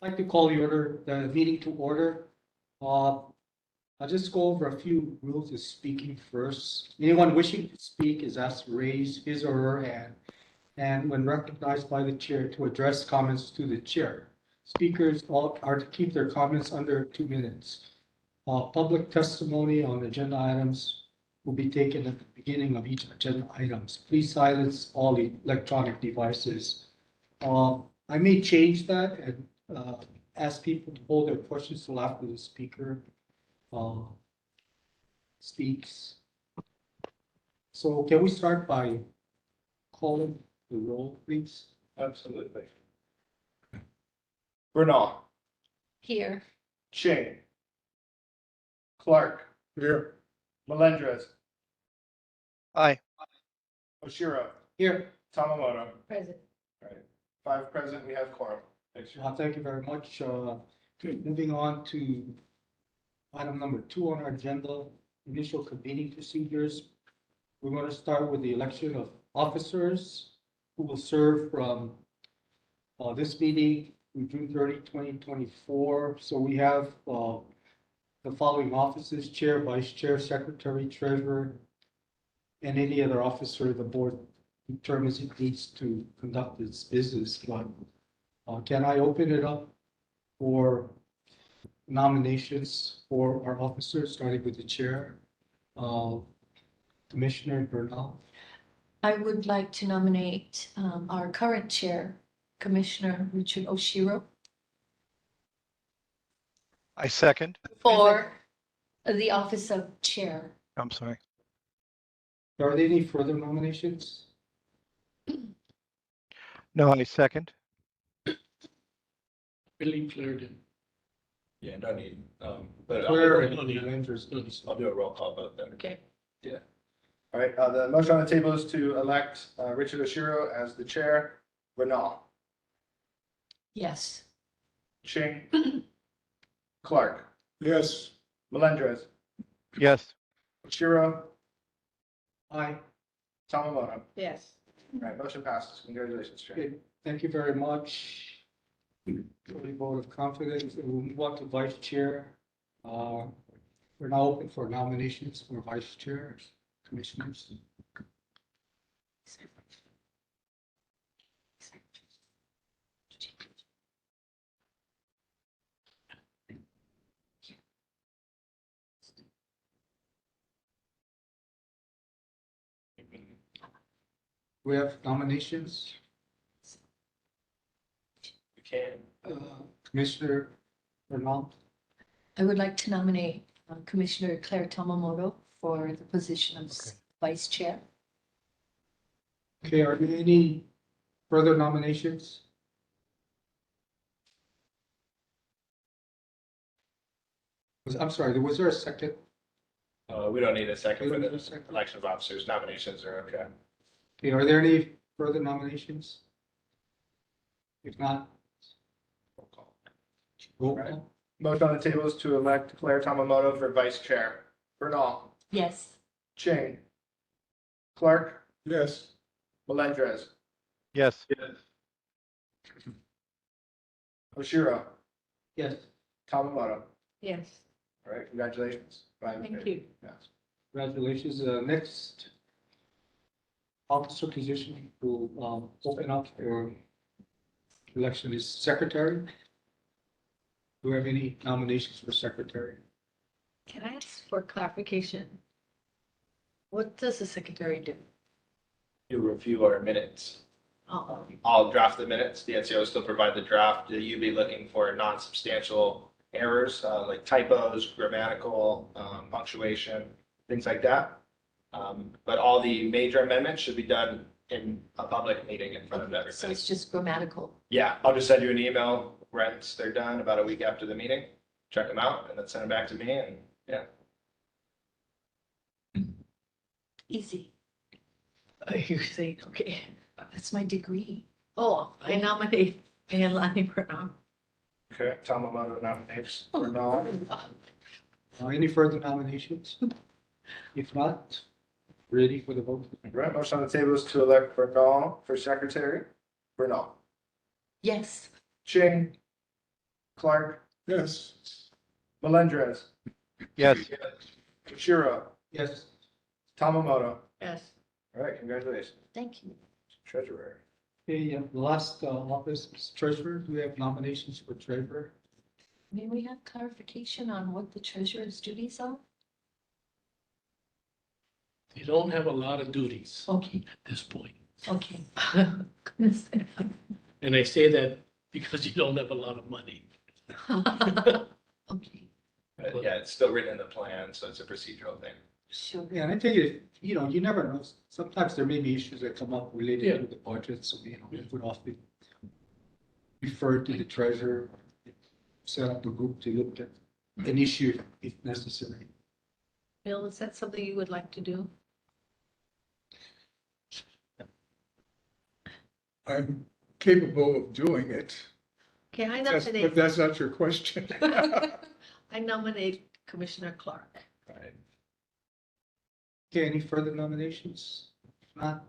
I'd like to call the meeting to order. I'll just go over a few rules of speaking first. Anyone wishing to speak is asked to raise his or her hand, and when recognized by the chair, to address comments to the chair. Speakers all are to keep their comments under 2 minutes. Public testimony on agenda items will be taken at the beginning of each agenda items. Please silence all electronic devices. I may change that and ask people to hold their questions till after the speaker speaks. So can we start by calling the roll, please? Absolutely. Bernal, Here. Ching, Clark, Here. Melendrez, Aye. Oshiro, Here. Tamamoto. Present. Right. 5 present, we have quorum. Thanks. Thank you very much. Moving on to item number 2 on our agenda, initial convening procedures. We're going to start with the election of officers who will serve from this meeting through June 30, 2024. So we have the following offices: chair, vice chair, secretary, treasurer, and any other officer the board determines it needs to conduct its business. But can I open it up for nominations for our officers, starting with the chair? Commissioner Bernal. I would like to nominate our current chair, Commissioner Richard Oshiro, I second. for the office of chair. I'm sorry. Are there any further nominations? No, I second. Billy Clarendon. Yeah, no need. But Claire I'll, and Andrews. I'll do a roll call vote then. Okay. All right, the motion on the table is to elect Richard Oshiro as the chair. Bernal, Yes. Ching, Clark, Yes. Melendrez, Yes. Oshiro, Aye. Tamamoto. Yes. All right, motion passes. Congratulations, Chair. Okay, thank you very much. Fully vote of confidence. We'll move on to vice chair. We're now open for nominations for vice chairs, commissioners. We have nominations. You can. Commissioner Bernal. I would like to nominate Commissioner Claire Tamamoto for the position of Okay. vice chair. Okay, are there any further nominations? I'm sorry, was there a second? We don't need a second for We don't the need a second. election of officers. Nominations are okay. Okay, are there any further nominations? If not, roll call. Roll Right. call. Motion on the table is to elect Claire Tamamoto for vice chair. Bernal, Yes. Ching, Clark, Yes. Melendrez, Yes. Oshiro, Yes. Tamamoto. Yes. All right, congratulations. Thank you. Yes. Congratulations. Next officer position will open up for election is secretary. Do we have any nominations for secretary? Can I ask for clarification? What does the secretary do? You review our minutes. Oh, I'll draft the minutes. The NCO will still provide the draft. You'll be looking for non-substantial errors, like typos, grammatical, punctuation, things like that. But all the major amendments should be done in a public meeting in front of so everybody. it's just grammatical. Yeah, I'll just send you an email once they're done about a week after the meeting. Check them out and then send them back to me and yeah. Easy. You say, okay, that's my degree. Oh, I nominate Leilani Brown. Okay, Tamamoto nominates Bernal. Any further nominations? If not, ready for the vote? Right, motion on the table is to elect Bernal for secretary. Bernal, Yes. Ching, Clark, Yes. Melendrez, Yes. Oshiro, Yes. Tamamoto. Yes. All right, congratulations, Thank you. treasurer. Okay, the last office is treasurer. Do we have nominations for treasurer? May we have clarification on what the treasurer's duties are? You don't have a lot of duties Okay, at this point. okay. And I say that because you don't have a lot of money. Okay, But yeah, it's still written in the plan, so it's a procedural thing. sure. Yeah, and I think it, you never know. Sometimes there may be issues that come up Yeah. related to the budget, so, it would often refer to the treasurer, set up a group to look at an issue if necessary. Bill, is that something you would like to do? I'm capable of doing it. Okay, I But nominate, that's not your question. I nominate Commissioner Clark. Right. Okay, any further nominations? If not,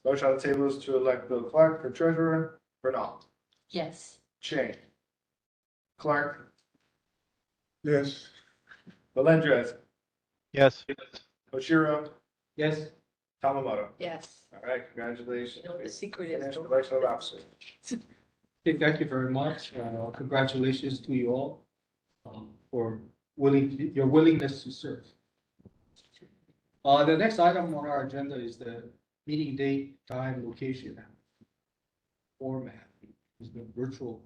Motion on the table is to elect Bill Clark for treasurer. Bernal, Yes. Chang, Clark, Yes, Melendrez, Yes. Oshiro, yes, Tamamoto. Yes. All right, congratulations. You know, the secret is Financial don't- election of officers. okay, thank you very much. Congratulations to you all for your willingness to serve. The next item on our agenda is the meeting date, time, location, and format. Is the virtual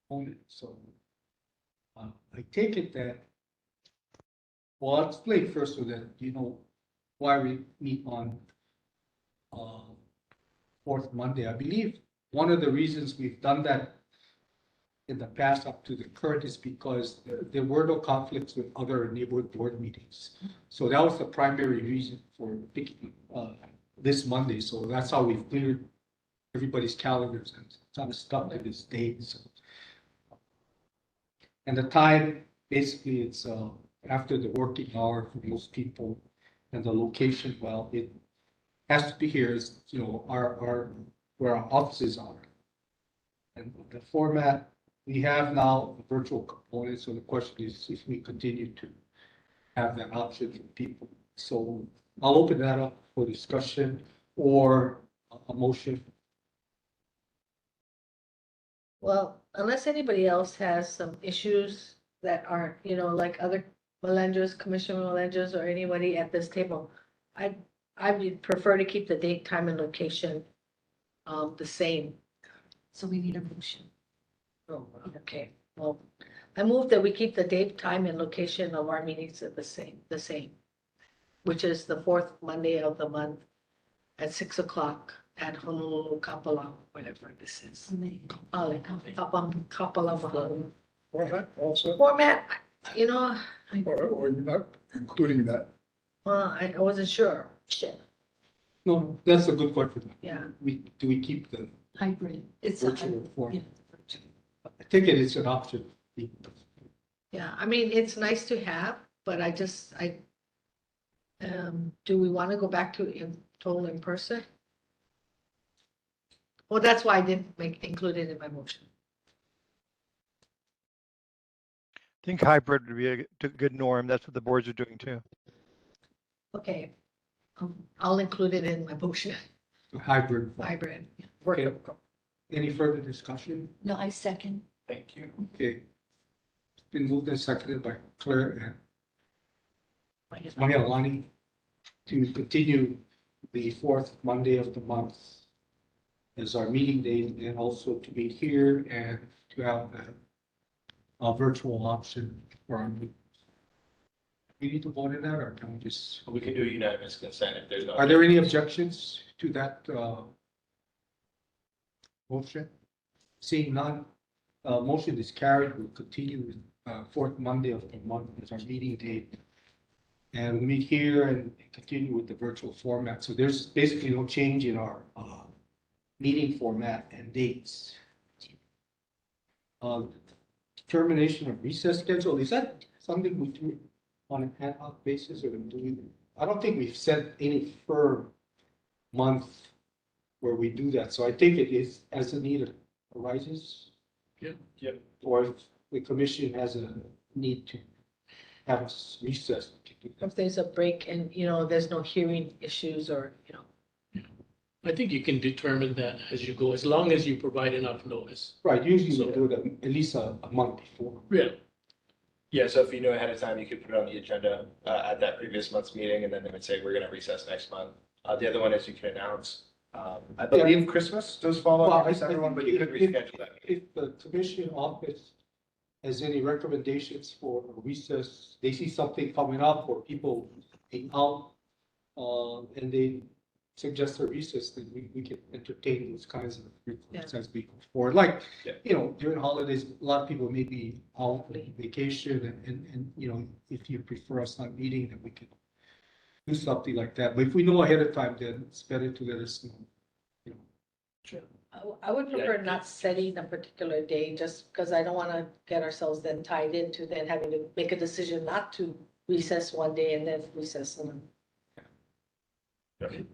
component, so I take it that, well, I'll explain first so that you know why we meet on fourth Monday. I believe one of the reasons we've done that in the past up to the current is because there were no conflicts with other neighborhood board meetings. So that was the primary reason for picking this Monday. So that's how we've cleared everybody's calendars and kind of stuck to this date. So. And the time, basically, it's after the working hour for most people. And the location, well, it has to be here, is, where our offices are. And the format, we have now a virtual component, so the question is if we continue to have that option for people. So I'll open that up for discussion or a motion. Well, unless anybody else has some issues that aren't, like other Melendez, Commissioner Melendez, or anybody at this table, I would prefer to keep the date, time, and location the same. So we need a motion. Oh, okay, well, I move that we keep the date, time, and location of our meetings at the same, which is the fourth Monday of the month at 6 o'clock at Honolulu Kapala, whatever this is. Kapalava. also, Format, or you're not including that. well, I wasn't sure. No, that's a good question. Yeah, Do we keep the Hybrid. It's a virtual hybrid. form? Yeah. I think it is an option. yeah, I mean, it's nice to have, but do we want to go back to total in person? Well, that's why I didn't include it in my motion. I think hybrid would be a good norm. That's what the boards are doing too. Okay, I'll include it in my motion, Hybrid. form. hybrid. Okay. Any further discussion? No, I second. Thank you. Okay. It's been moved and seconded by Claire and Mahialani to continue the fourth Monday of the month as our meeting date, and also to meet here and to have a virtual option for our meetings. We need to vote on that, or can we just, We can do unanimous consent if there's no. are there any objections to that motion? Seeing none, motion is carried. We'll continue with fourth Monday of the month as our meeting date. And we meet here and continue with the virtual format. So there's basically no change in our meeting format and dates. Determination of recess schedule, is that something we do on an ad hoc basis, or do we? I don't think we've set any firm month where we do that, so I think it is as the need arises. Or if the commission has a need to have a recess. If there's a break and, there's no hearing issues or, I think you can determine that as you go, as long as you provide enough notice. Right, usually So- we do it at least a month before. Yeah. Yeah, so if you knew ahead of time, you could put it on the agenda at that previous month's meeting, and then they would say, we're gonna recess next month. The other one is you can announce. I believe Christmas does fall Well, on I- the December one, but you could if- reschedule that. If the commission office has any recommendations for a recess, they see something coming up or people being out, and they suggest a recess, then we can entertain those kinds of requests as we go forward. Like, Yeah. during holidays, a lot of people may be out on vacation and, if you prefer us not meeting, then we can do something like that. But if we know ahead of time, then it's better to let us know. I would prefer not setting a particular day just because I don't want to get ourselves then tied into then having to make a decision not to recess one day and then recess another.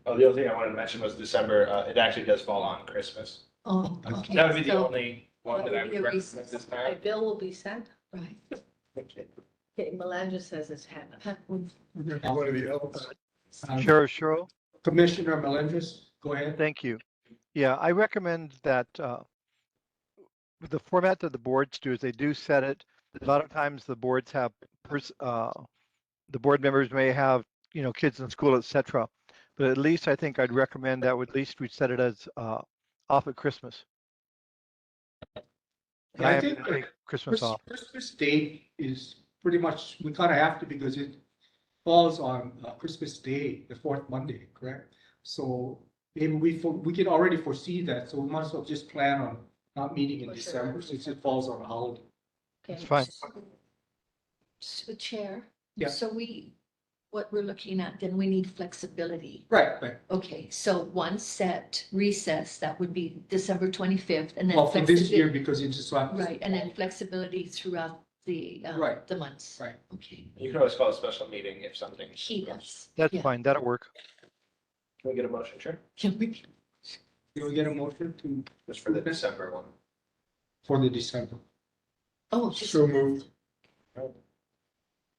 Oh, the other thing I wanted to mention was December, it actually does fall on Christmas. Oh, okay. That would be the So- only one that I would Your recommend recess. this My time. bill will be sent. Right. Okay, Melandra says it's Hannah. One of the elements. Chair Sherrill, Commissioner Melendez, go ahead. thank you. Yeah, I recommend that with the format that the boards do is they do set it. A lot of times the boards have, the board members may have, kids in school, et cetera. But at least I think I'd recommend that at least we set it as off at Christmas. Yeah, I am think gonna take Christmas off. Christmas Day is pretty much, we kind of have to because it falls on Christmas Day, the fourth Monday, correct? So maybe we can already foresee that, so we might as well just plan on not meeting in For sure. December since it falls on a holiday. It's Okay. fine. So Chair. Yeah. So what we're looking at, then we need flexibility. Right. Okay, so one set recess, that would be December 25th, and then Well, for this year, flexibility. because it just like. Right, and then flexibility throughout the, Right. the months. Right. Okay, You can always call a special meeting if something. he does. That's Yeah. fine. That'll work. Can we get a motion, Chair? Can we? Can we get a motion Just for the December one. for the December? Oh, just. So moved.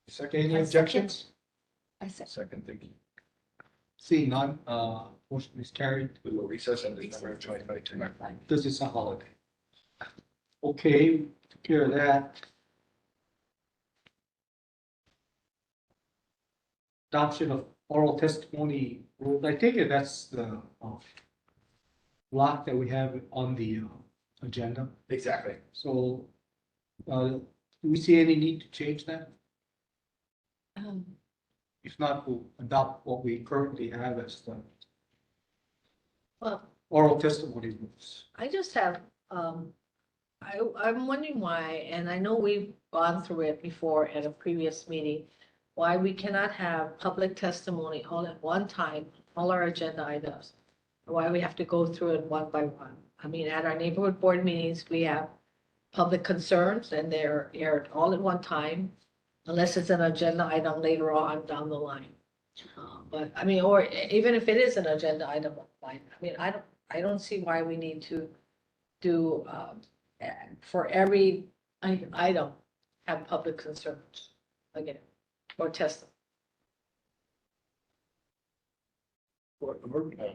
Second, any I second. objections? I said, Second, thank you. Seeing none, motion is carried We will recess in December of 2022. because it's a holiday. Okay, took care of that. Adoption of oral testimony rules. I take it that's the block that we have on the agenda. Exactly. So, do we see any need to change that? If not, we'll adopt what we currently have as the Well, oral testimony rules. I just have, I'm wondering why, and I know we've gone through it before at a previous meeting, why we cannot have public testimony all at one time, all our agenda items. Why we have to go through it one by one. I mean, at our neighborhood board meetings, we have public concerns and they're aired all at one time, unless it's an agenda item later on down the line. But I mean, or even if it is an agenda item, I mean, I don't see why we need to do, for every item, have public concerns again, or testimony.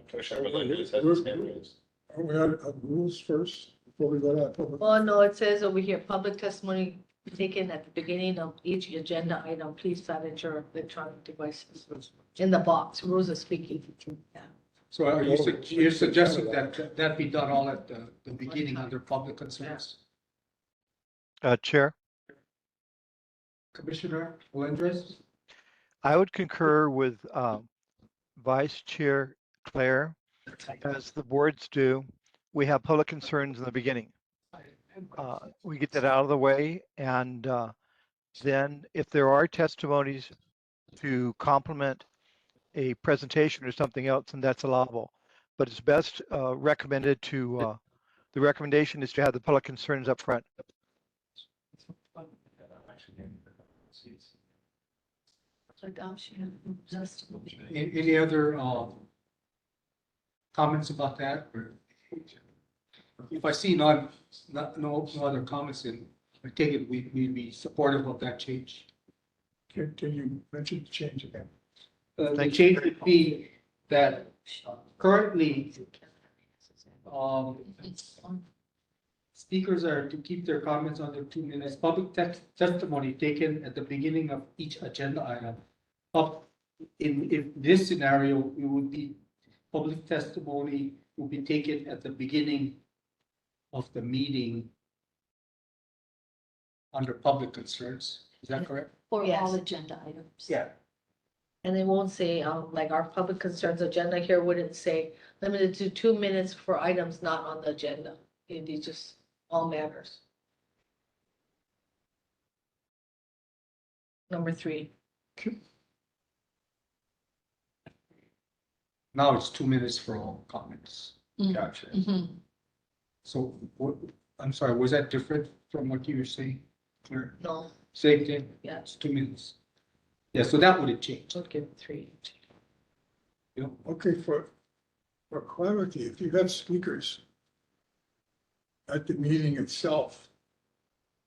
Commissioner Melendez has his hand raised. Are we on rules first before we go to public? Well, no, it says over here, public testimony taken at the beginning of each agenda item, please silence your electronic devices. In the box, rules of speaking. Yeah. So are you, you're suggesting that that be done all at the beginning under public concerns? Chair, Commissioner Melendez? I would concur with Vice Chair Claire. As the boards do, we have public concerns in the beginning. We get that out of the way, and then if there are testimonies to complement a presentation or something else, then that's allowable. But it's best recommended to, the recommendation is to have the public concerns up front. Adoption of testimony. Any other comments about that? If I see none, no other comments, then I take it we'd be supportive of that change. Can you mention the change again? The Thank change would be that currently, speakers are to keep their comments under 2 minutes. Public testimony taken at the beginning of each agenda item. In this scenario, it would be public testimony will be taken at the beginning of the meeting under public concerns. Is that correct? For Yes. all agenda items. Yeah. And they won't say, like our public concerns agenda here wouldn't say limited to 2 minutes for items not on the agenda. It'd be just all matters. Number 3. Now it's 2 minutes for all comments. Gotcha. Mhm. So what, I'm sorry, was that different from what you were saying? Claire? No, Same thing? yeah, It's 2 minutes. Yeah, so that would have changed. don't give it 3. Okay, for clarity, if you have speakers at the meeting itself,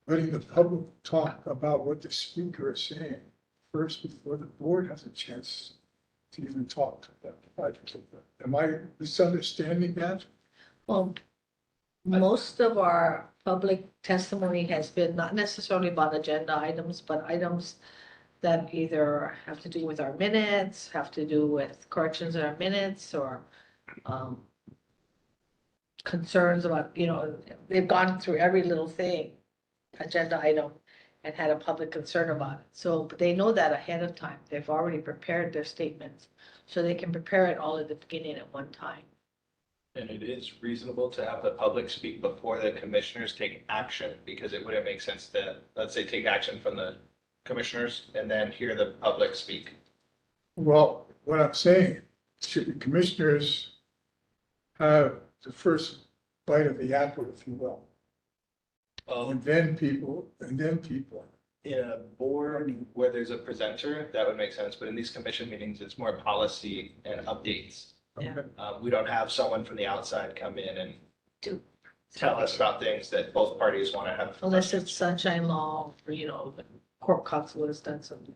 letting the public talk about what the speaker is saying first before the board has a chance to even talk to them. Am I misunderstanding that? Well, most of our public testimony has been not necessarily about agenda items, but items that either have to do with our minutes, have to do with corrections in our minutes, or concerns about, they've gone through every little thing, agenda item, and had a public concern about it. So but they know that ahead of time. They've already prepared their statements, so they can prepare it all at the beginning at one time. And it is reasonable to have the public speak before the commissioners take action, because it wouldn't make sense to, let's say, take action from the commissioners and then hear the public speak. Well, what I'm saying, should the commissioners have the first bite of the apple, if you will? And then people. In a board where there's a presenter, that would make sense, but in these commission meetings, it's more policy and updates. Yeah. We don't have someone from the outside come in and Do- tell us about things that both parties want to have. Unless it's sunshine law, or, the court counsel has done something.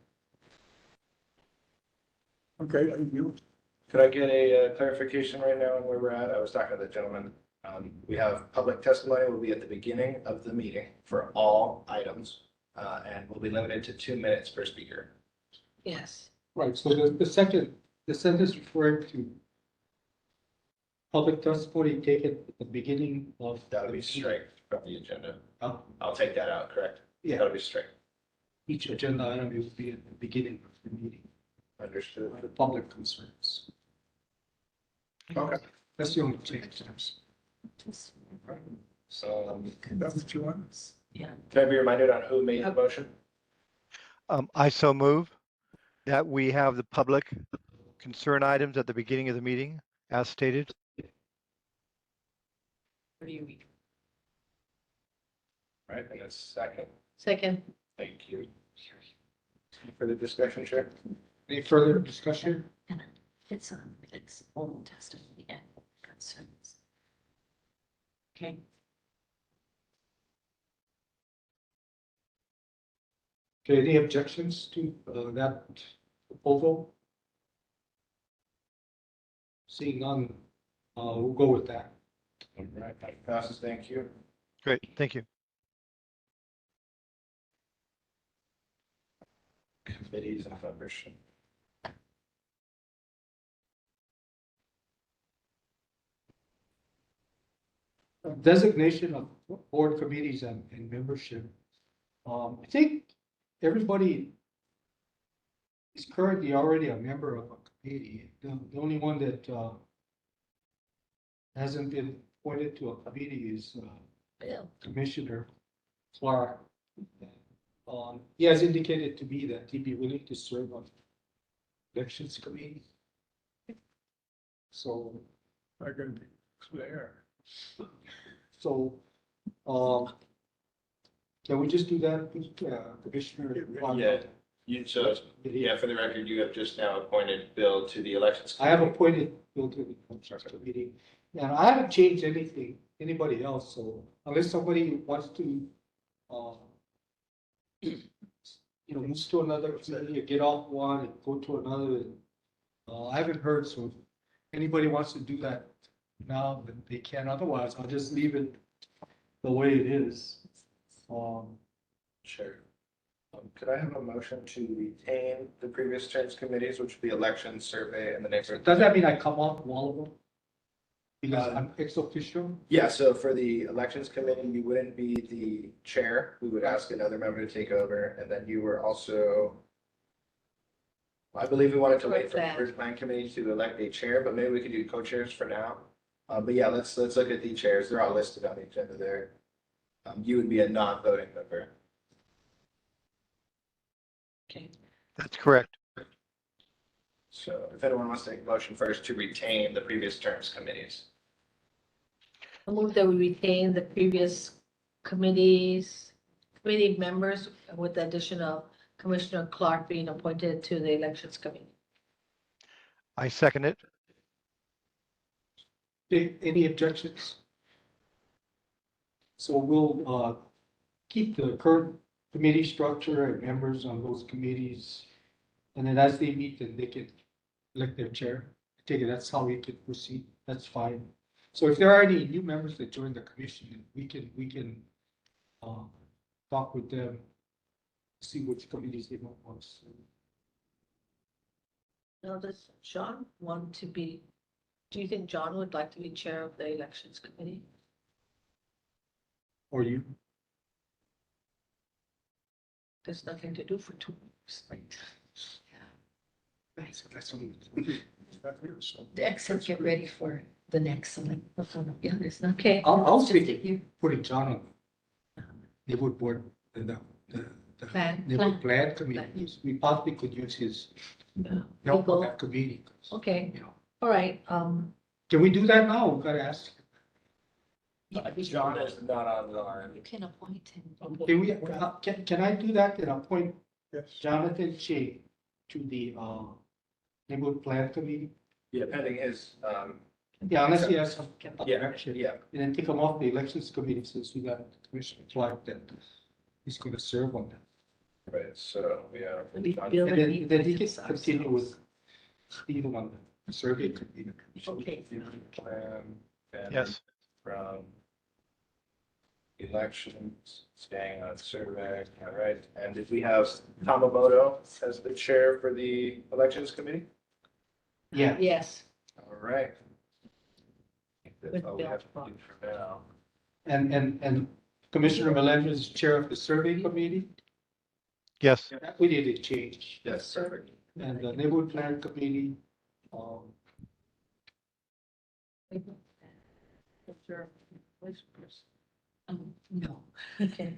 Okay, you, Could I get a clarification right now on where we're at? I was talking to the gentleman. We have public testimony will be at the beginning of the meeting for all items, and will be limited to 2 minutes per speaker. Yes. Right, so the sentence referring to public testimony taken at the beginning of. That'll be straight from the agenda. Oh, I'll take that out, correct? yeah, That'll be straight. each agenda item will be at the beginning of the meeting, Understood. the public concerns. Okay. That's the only change. So that's what you want? Yeah. can I be reminded on who made the motion? I so move that we have the public concern items at the beginning of the meeting as stated. What do you read? Right, and a second. Second. Thank you. For the discussion, Chair? Any further discussion? It's own testimony and concerns. Okay. Okay, any objections to that proposal? Seeing none, we'll go with that. All right, that passes. Thank you. Great, thank you. Committees and membership. Designation of board committees and membership. I think everybody is currently already a member of a committee. The only one that hasn't been appointed to a committee is Bill. Commissioner Clark. He has indicated to me that he'd be willing to serve on elections committee. So, I'm gonna be clear. so, can we just do that, Commissioner? Yeah. Yeah, for the record, you have just now appointed Bill to the elections. I have committee. appointed Bill to the elections committee, and I haven't changed anything anybody else, so unless somebody wants to, move to another committee or get off one and go to another. I haven't heard, so if anybody wants to do that now, then they can, otherwise I'll just leave it the way it is. Sure. Could I have a motion to retain the previous terms committees, which would be election, survey, and the neighborhood? Does that mean I come off all of them? Because I'm ex officio? Yeah, so for the elections committee, you wouldn't be the chair. We would ask another member to take over, and then you were also. I believe we wanted to wait for the Plan. first plan committee to elect a chair, but maybe we could do co-chairs for now. But yeah, let's look at the chairs. They're all listed on the agenda there. You would be a non-voting member. Okay. That's correct. So if anyone wants to make a motion first to retain the previous terms committees. I move that we retain the previous committee members with the addition of Commissioner Clark being appointed to the elections committee. I second it. Any objections? So we'll, keep the current committee structure and members on those committees. And then as they meet, then they can elect their chair. I take it that's how we could proceed. That's fine. So if there are any new members that join the commission, we can talk with them, see which committees they might want to serve. Now, does John want to be, do you think John would like to be chair of the elections committee? Or you? There's nothing to do for 2 weeks. Right. That's what Except get ready for the next one. Yeah, there's not. Okay, I'll Just speak, a year. putting John on neighborhood board, the plan. neighborhood plan committee. We possibly could use his Yeah. help on Legal. that committee. Okay, You know, all right, can we do that now? We've got to ask. John is not on the You can appoint him. Can we, can I do that and appoint Yes. Jonathan Che to the, neighborhood plan committee? Yeah, pending his, Yeah, unless he has some yeah, objection. yeah. And then take him off the elections committee since we got Commissioner Clark that he's going to serve on that. Right, so we have. Maybe John- Bill- And then he can continue with Stephen on the survey committee. okay. Plan. and Yes. From elections, staying on survey, all right. And did we have Tamamoto as the chair for the elections committee? Yeah, Yes, All right. I think That's With all we Bill. have to do for now. and Commissioner Melendez is chair of the survey committee. Yes. We need a change. Yes, perfect. And the neighborhood plan committee, sure. No. Okay.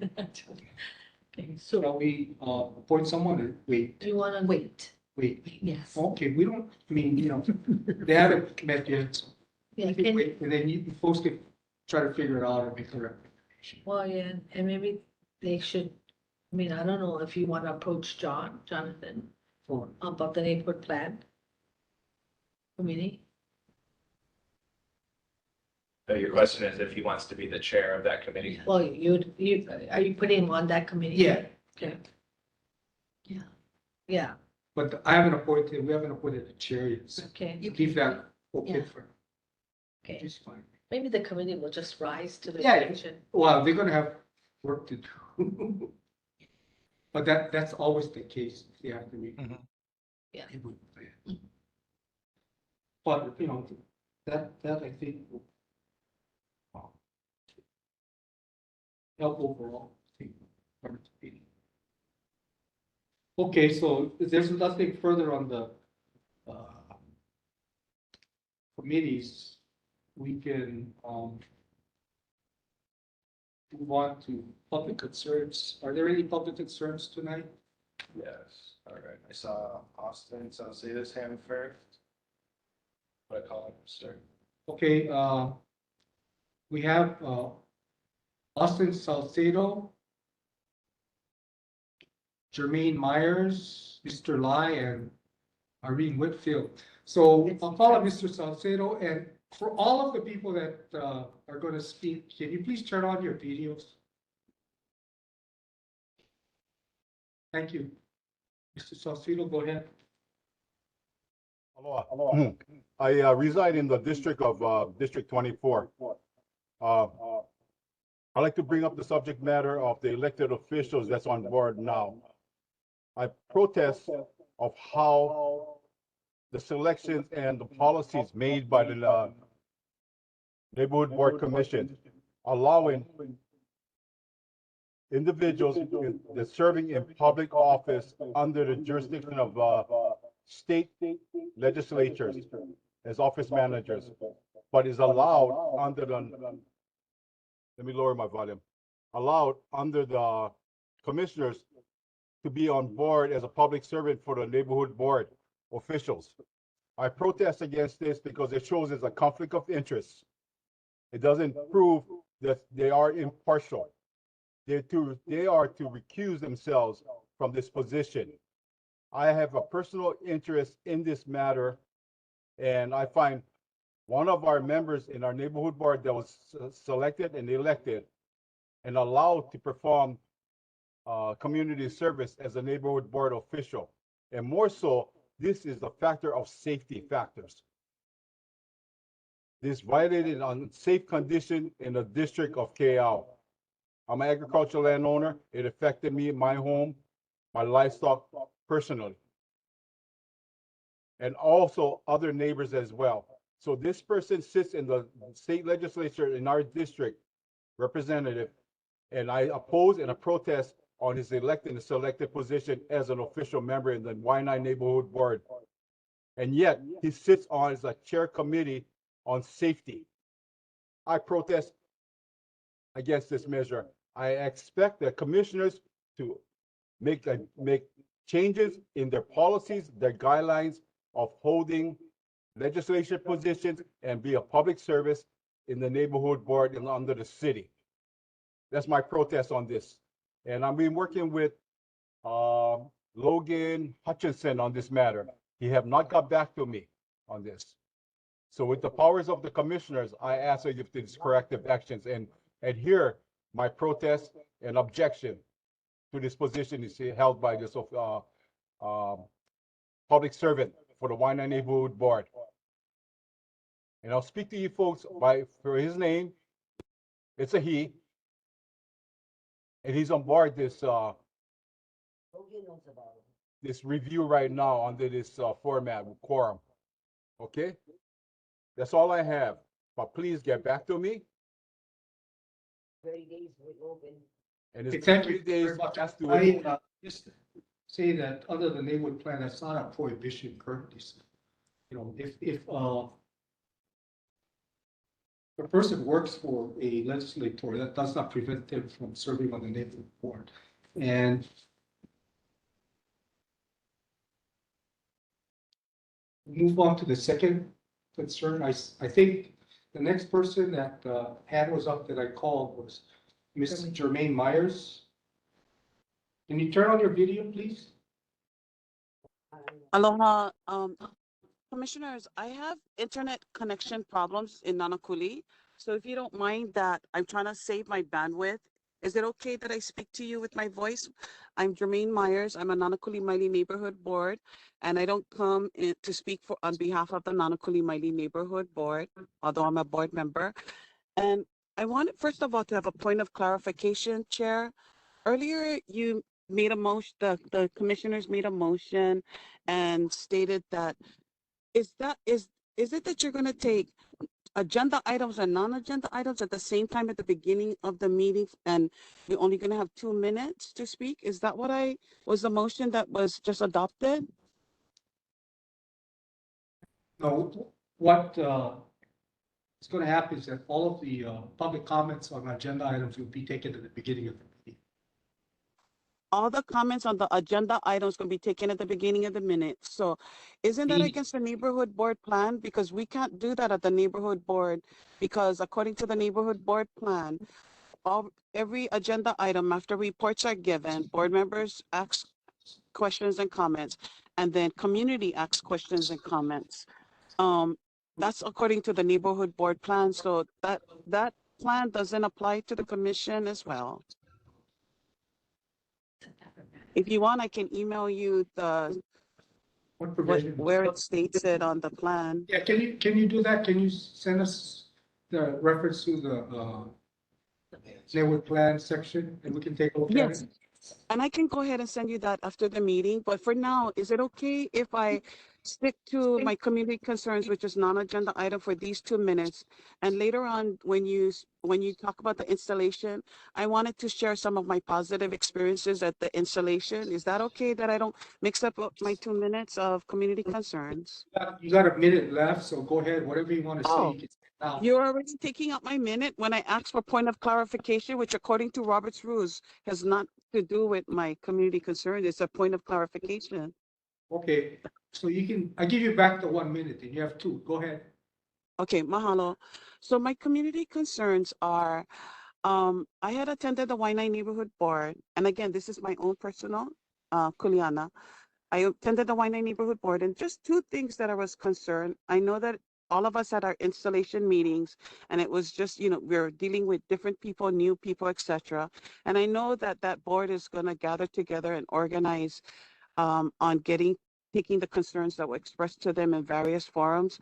Okay, so shall we appoint someone or wait? do you want to Wait, Wait. yes. Okay, we don't, I mean, they haven't met yet. So Yeah, we can can, wait, and then you folks can try to figure it out and make a recommendation. well, yeah, and maybe they should, I mean, I don't know if you want to approach Jonathan For about the neighborhood plan committee. So your question is if he wants to be the chair of that committee? Well, are you putting him on that committee? Yeah, Okay. Yeah. Yeah, but we haven't appointed a chair yet. So okay, You leave can- that okay yeah. for, okay. it's fine. Maybe the committee will just rise to the Yeah. occasion. Well, they're gonna have work to do. But that's always the case. They have to be. Mhm. Yeah. But, that I think will help overall. I think, from the meeting. Okay, so if there's nothing further on the committees, we can move on to public concerns. Are there any public concerns tonight? Yes, all right. I saw Austin Salcedo's hand first. What I call him, sir. Okay, we have Austin Salcedo, Jermaine Myers, Mr. Lai, and Irene Whitfield. So I'll call on Mr. Salcedo, and For all of the people that are going to speak, can you please turn on your videos? Thank you. Mr. Salcido, go ahead. Aloha. I reside in the district of District 24. I'd like to bring up the subject matter of the elected officials that's on board now. I protest of how the selections and the policies made by the neighborhood board commission allowing individuals that serving in public office under the jurisdiction of state legislatures as office managers, but is allowed under the, let me lower my volume, allowed under the commissioners to be on board as a public servant for the neighborhood board officials. I protest against this because it shows it's a conflict of interest. It doesn't prove that they are impartial. They are to recuse themselves from this position. I have a personal interest in this matter, and I find one of our members in our neighborhood board that was selected and elected and allowed to perform community service as a neighborhood board official. And more so, this is a factor of safety factors. This violated unsafe condition in the district of Keao. I'm an agricultural landowner. It affected me, my home, my livestock personally, and also other neighbors as well. So this person sits in the state legislature in our district, representative, and I oppose and I protest on his elected and selected position as an official member in the Waianae Neighborhood Board. And yet he sits on as a chair committee on safety. I protest against this measure. I expect the commissioners to make changes in their policies, their guidelines of holding legislation positions and be a public service in the neighborhood board and under the city. That's my protest on this. And I've been working with Logan Hutchinson on this matter. He have not got back to me on this. So with the powers of the commissioners, I ask that if these corrective actions and adhere my protest and objection to this position is held by this public servant for the Waianae Neighborhood Board. And I'll speak to you folks for his name. It's a he. And he's on board this this review right now under this format with quorum. Okay? That's all I have. But please get back to me. 30 days will open. And it's Thank you 30 days very much. has to I just say that under the neighborhood plan, that's not a prohibition currently. You know, if a person works for a legislator, that does not prevent them from serving on the neighborhood board. And move on to the second concern. I think the next person that hand was up that I called was Ms. Jermaine Myers. Can you turn on your video, please? Aloha, commissioners, I have internet connection problems in Nanakuli. So if you don't mind that, I'm trying to save my bandwidth. Is it okay that I speak to you with my voice? I'm Jermaine Myers. I'm a Nanakuli Maili Neighborhood Board, and I don't come in to speak on behalf of the Nanakuli Maili Neighborhood Board, although I'm a board member. And I wanted, first of all, to have a point of clarification, Chair. Earlier, you made a motion, the commissioners made a motion and stated that, is it that you're going to take agenda items and non-agenda items at the same time at the beginning of the meeting, and you're only going to have 2 minutes to speak? Is that what was the motion that was just adopted? No, what is going to happen is that all of the public comments on agenda items will be taken at the beginning of the meeting. All the comments on the agenda items can be taken at the beginning of the minute. So isn't that against the neighborhood board plan? Because we can't do that at the neighborhood board, because according to the neighborhood board plan, every agenda item after reports are given, board members ask questions and comments, and then community asks questions and comments. That's according to the neighborhood board plan, so that plan doesn't apply to the commission as well. If you want, I can email you What provision? where it states it on the plan. Yeah, can you do that? Can you send us the reference to the, neighborhood plan section and we can take a look at Yes. it? And I can go ahead and send you that after the meeting, but for now, is it okay if I stick to my community concerns, which is non-agenda item for these 2 minutes? And later on, when you talk about the installation, I wanted to share some of my positive experiences at the installation. Is that okay that I don't mix up my 2 minutes of community concerns? You got a minute left, so go ahead, whatever you want to say. Oh. You can say now. You're already taking up my minute when I asked for point of clarification, which according to Robert's rules has not to do with my community concern. It's a point of clarification. Okay, so I give you back the 1 minute and you have 2. Go ahead. Okay, mahalo. So my community concerns are, I had attended the Waianae Neighborhood Board, and again, this is my own personal, Kuleana. I attended the Waianae Neighborhood Board, and just 2 things that I was concerned. I know that all of us had our installation meetings, and it was just, we're dealing with different people, new people, etc. And I know that that board is going to gather together and organize on taking the concerns that were expressed to them in various forums.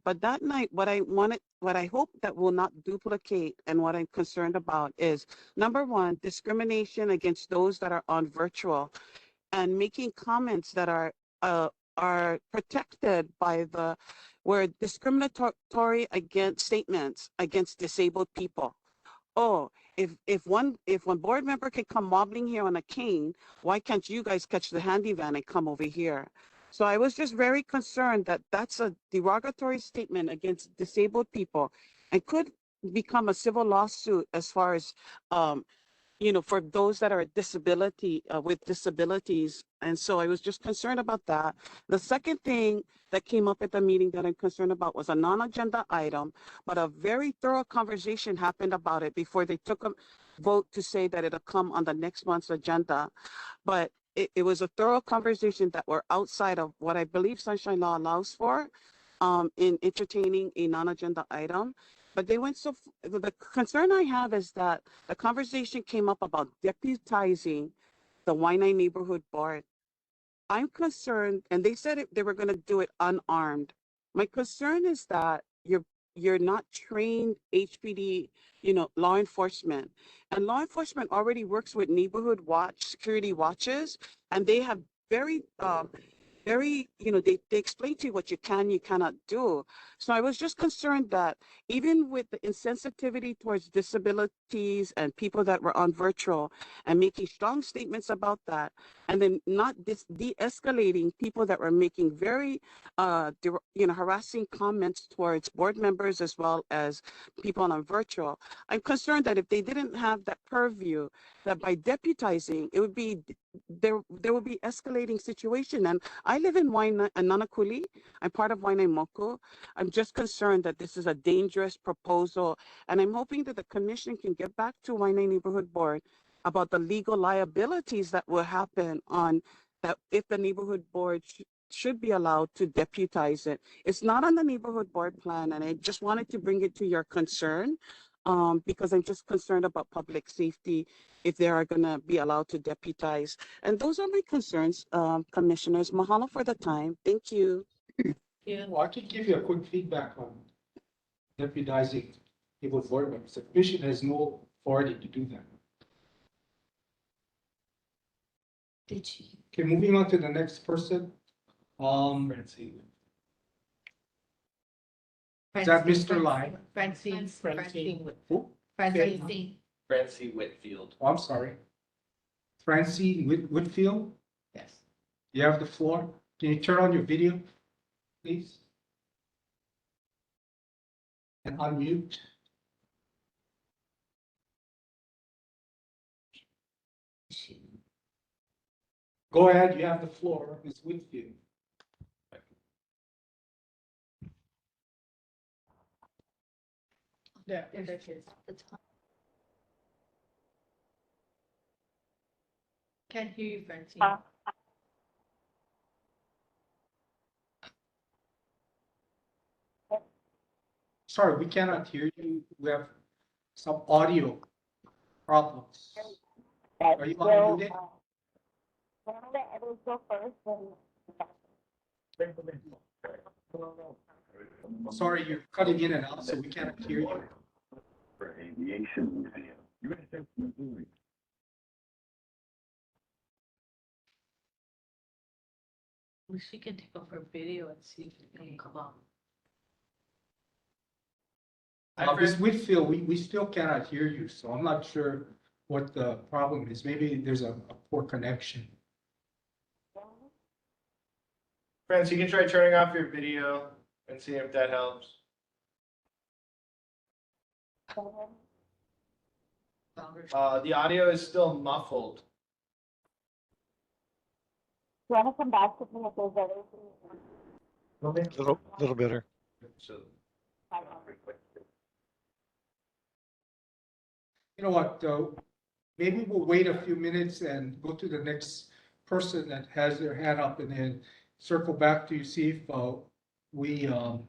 But that night, what I hope that will not duplicate and what I'm concerned about is, number one, discrimination against those that are on virtual and making comments that are protected by where discriminatory against statements against disabled people. Oh, if one board member can come wobbling here on a cane, why can't you guys catch the handy van and come over here? So I was just very concerned that that's a derogatory statement against disabled people and could become a civil lawsuit as far as for those that are with disabilities. And so I was just concerned about that. The second thing that came up at the meeting that I'm concerned about was a non-agenda item, but a very thorough conversation happened about it before they took a vote to say that it'll come on the next month's agenda. But it was a thorough conversation that were outside of what I believe Sunshine Law allows for in entertaining a non-agenda item. But they went the concern I have is that the conversation came up about deputizing the Waianae Neighborhood Board. I'm concerned, and they said they were going to do it unarmed. My concern is that you're not trained HPD, law enforcement, and law enforcement already works with neighborhood watch, security watches, and they have very they explain to you what you cannot do. So I was just concerned that even with the insensitivity towards disabilities and people that were on virtual and making strong statements about that, and then not de-escalating people that were making very, harassing comments towards board members as well as people on virtual. I'm concerned that if they didn't have that purview, that by deputizing, it would be there would be escalating situation. And I live in Nanakuli. I'm part of Waianae Moko. I'm just concerned that this is a dangerous proposal. And I'm hoping that the commission can get back to Waianae Neighborhood Board about the legal liabilities that will happen on that if the neighborhood board should be allowed to deputize it. It's not on the neighborhood board plan, and I just wanted to bring it to your concern because I'm just concerned about public safety if they are going to be allowed to deputize. And those are my concerns, commissioners. Mahalo for the time. Thank you. Yeah. Well, I can give you a quick feedback on deputizing people board members. The commission has no authority to do that. Did you? Okay, moving on to the next person. Is that Mr. Lai? Francine. Who? Francine. Francie Whitfield. Oh, I'm sorry. Francine Whitfield, Yes. you have the floor. Can you turn on your video, please? And unmute. Go ahead, you have the floor, Ms. Whitfield. There it is. Can't hear you, Francine. Sorry, we cannot hear you. We have some audio problems. Are you unmuted? Sorry, you're cutting in and out, so we cannot hear you. We should can take off her video and see if it can come up. Ms. Whitfield, we still cannot hear you, so I'm not sure what the problem is. Maybe there's a poor connection. Friends, you can try turning off your video and see if that helps. The audio is still muffled. Little better. So, You know what, though? Maybe we'll wait a few minutes and go to the next person that has their hand up and then circle back to you, see if we can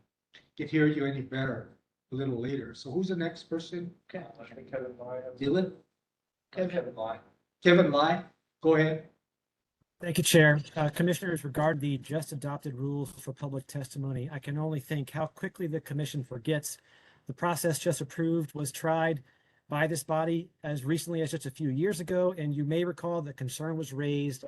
hear you any better a little later. So who's the next person? I think Kevin Lai. Dylan? Kevin Lai. Kevin Lai, go ahead. Thank you, Chair. Commissioners, regard the just adopted rules for public testimony. I can only think how quickly the commission forgets. The process just approved was tried by this body as recently as just a few years ago, and you may recall that concern was raised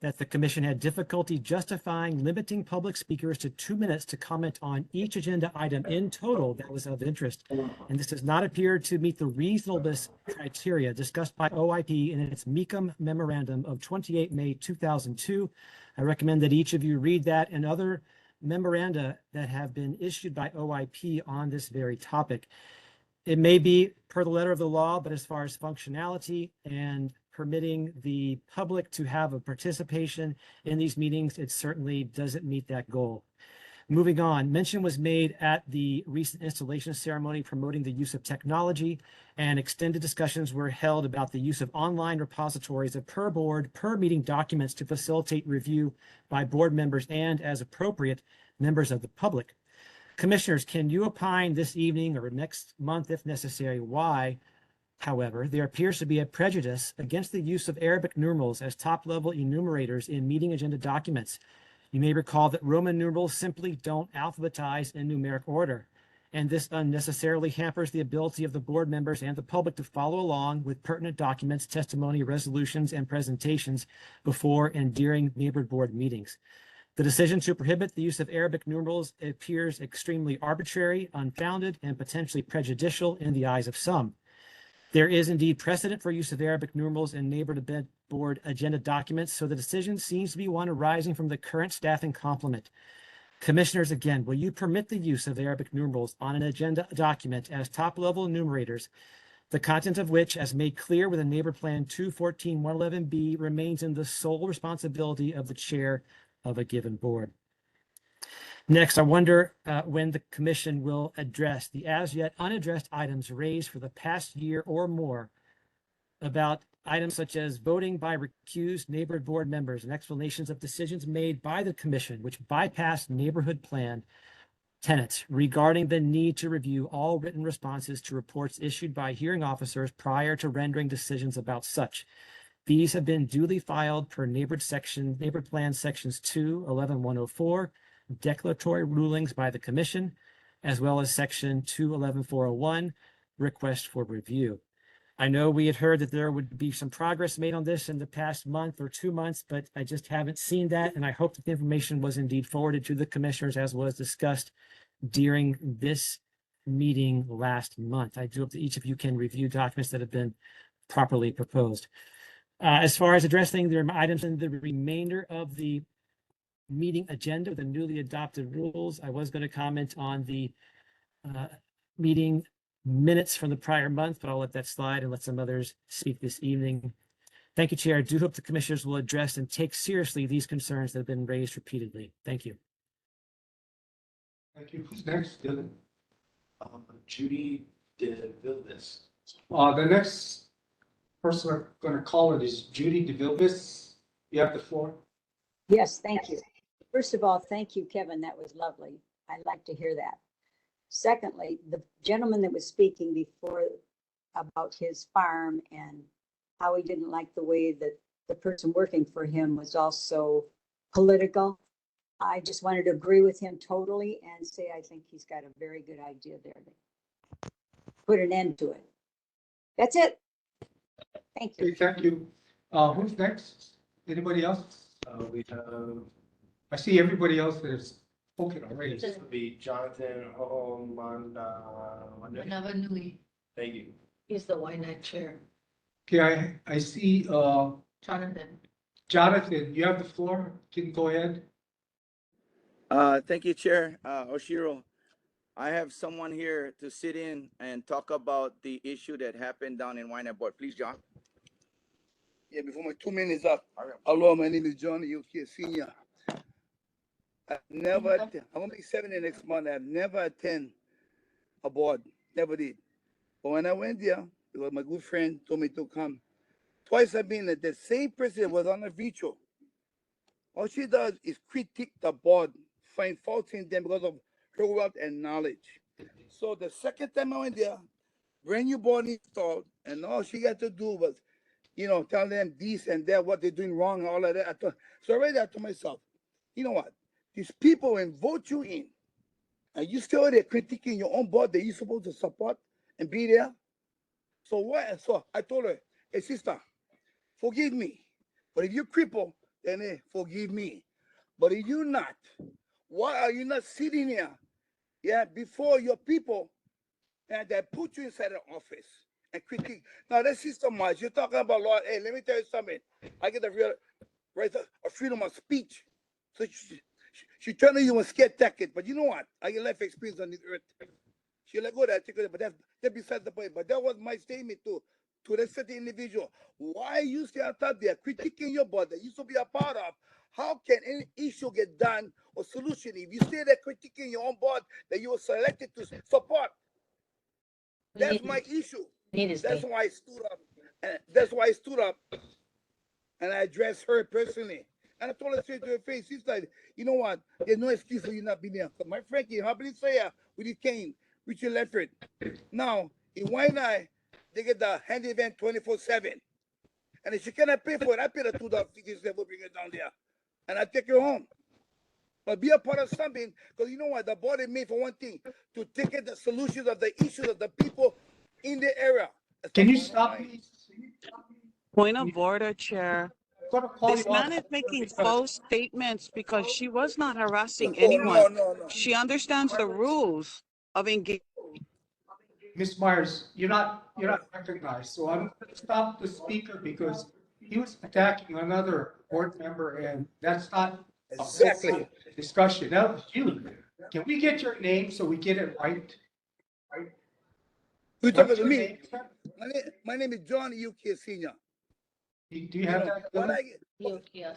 that the commission had difficulty justifying limiting public speakers to 2 minutes to comment on each agenda item in total that was of interest. And this does not appear to meet the reasonableness criteria discussed by OIP in its MECOM memorandum of 28 May 2002. I recommend that each of you read that and other memoranda that have been issued by OIP on this very topic. It may be per the letter of the law, but as far as functionality and permitting the public to have a participation in these meetings, it certainly doesn't meet that goal. Moving on, mention was made at the recent installation ceremony promoting the use of technology, and extended discussions were held about the use of online repositories of per board, per meeting documents to facilitate review by board members and, as appropriate, members of the public. Commissioners, can you opine this evening or next month if necessary why, however, there appears to be a prejudice against the use of Arabic numerals as top-level enumerators in meeting agenda documents? You may recall that Roman numerals simply don't alphabetize in numeric order, and this unnecessarily hampers the ability of the board members and the public to follow along with pertinent documents, testimony, resolutions, and presentations before and during neighborhood board meetings. The decision to prohibit the use of Arabic numerals appears extremely arbitrary, unfounded, and potentially prejudicial in the eyes of some. There is indeed precedent for use of Arabic numerals in neighborhood board agenda documents, so the decision seems to be one arising from the current staffing complement. Commissioners, again, will you permit the use of Arabic numerals on an agenda document as top-level enumerators, the content of which, as made clear with the Neighbor Plan 214-111B, remains in the sole responsibility of the chair of a given board? Next, I wonder when the commission will address the as yet unaddressed items raised for the past year or more about items such as voting by recused neighborhood board members and explanations of decisions made by the commission which bypassed neighborhood plan tenets regarding the need to review all written responses to reports issued by hearing officers prior to rendering decisions about such. These have been duly filed per neighborhood plan sections 2-11-104, declaratory rulings by the commission, as well as section 2-11-401, request for review. I know we had heard that there would be some progress made on this in the past month or 2 months, but I just haven't seen that. And I hope that the information was indeed forwarded to the commissioners as was discussed during this meeting last month. I do hope that each of you can review documents that have been properly proposed. As far as addressing the items in the remainder of the meeting agenda with the newly adopted rules, I was going to comment on the meeting minutes from the prior month, but I'll let that slide and let some others speak this evening. Thank you, Chair. I do hope the commissioners will address and take seriously these concerns that have been raised repeatedly. Thank you. Thank you. Who's next, Dylan? Judy DeVilbiss. The next person I'm going to call it is Judy DeVilbiss. You have the floor. Yes, thank you. First of all, thank you, Kevin. That was lovely. I like to hear that. Secondly, the gentleman that was speaking before about his farm and how he didn't like the way that the person working for him was also political. I just wanted to agree with him totally and say I think he's got a very good idea there to put an end to it. That's it. Thank you. Okay, thank you. Who's next? Anybody else? We have, I see everybody else that has spoken already. this would be Jonathan Navanui. Thank you. He's the Y-9 chair. Okay, I see, Jonathan. Jonathan, you have the floor. You can go ahead. Thank you, Chair. Oshiro, I have someone here to sit in and talk about the issue that happened down in Wynand Board. Please, John. Yeah, before my 2 minutes up. Hello, my name is John Yuki Senior. I'm gonna be 70 next month. I've never attended a board, never did. But when I went there, because my good friend told me to come. Twice I've been there, the same person was on the video. All she does is critique the board, find faults in them because of her wealth and knowledge. So the second time I went there, brand new board installed, and all she got to do was, tell them this and that, what they're doing wrong, and all of that. So already I told myself, you know what? These people will vote you in, and you still there critiquing your own board that you're supposed to support and be there. So what? So I told her, hey sister, forgive me. But if you cripple, then forgive me. But if you're not, why are you not sitting here? Yeah, before your people and that put you inside the office and critique. Now that's just so much. You're talking about law. Hey, let me tell you something. I get a real right of freedom of speech. So she turned to you and scared it. But you know what? I get life experience on this earth. She let go that, but that's besides the point. But that was my statement to that certain individual. Why you stay on top there critiquing your board that you should be a part of? How can any issue get done or solution if you stay there critiquing your own board that you were selected to support? That's my issue. That's why I stood up. And that's why I stood up and I addressed her personally. And I told her straight to her face, she's like, you know what? There's no excuse for you not being there. My Frankie, how about you say with his cane, Richard Leffert. Now, in Waianae, they get the hand event 24/7. And if she cannot pay for it, I pay the $2.50 will bring it down there. And I take her home. But be a part of something, because you know what? The board is made for one thing, to take it the solutions of the issues of the people in the area. Can you stop, please? Point of order, Chair. This man is making false statements because she was not harassing anyone. No. She understands the rules of engagement. Ms. Myers, you're not recognized, so I'm gonna stop the speaker because he was attacking another board member and that's not Exactly. a discussion. That was you. Can we get your name so we get it right? Who's talking What's to your me? name, sir? My name is John Yuki Senior. Do you have that? What Dylan? I get,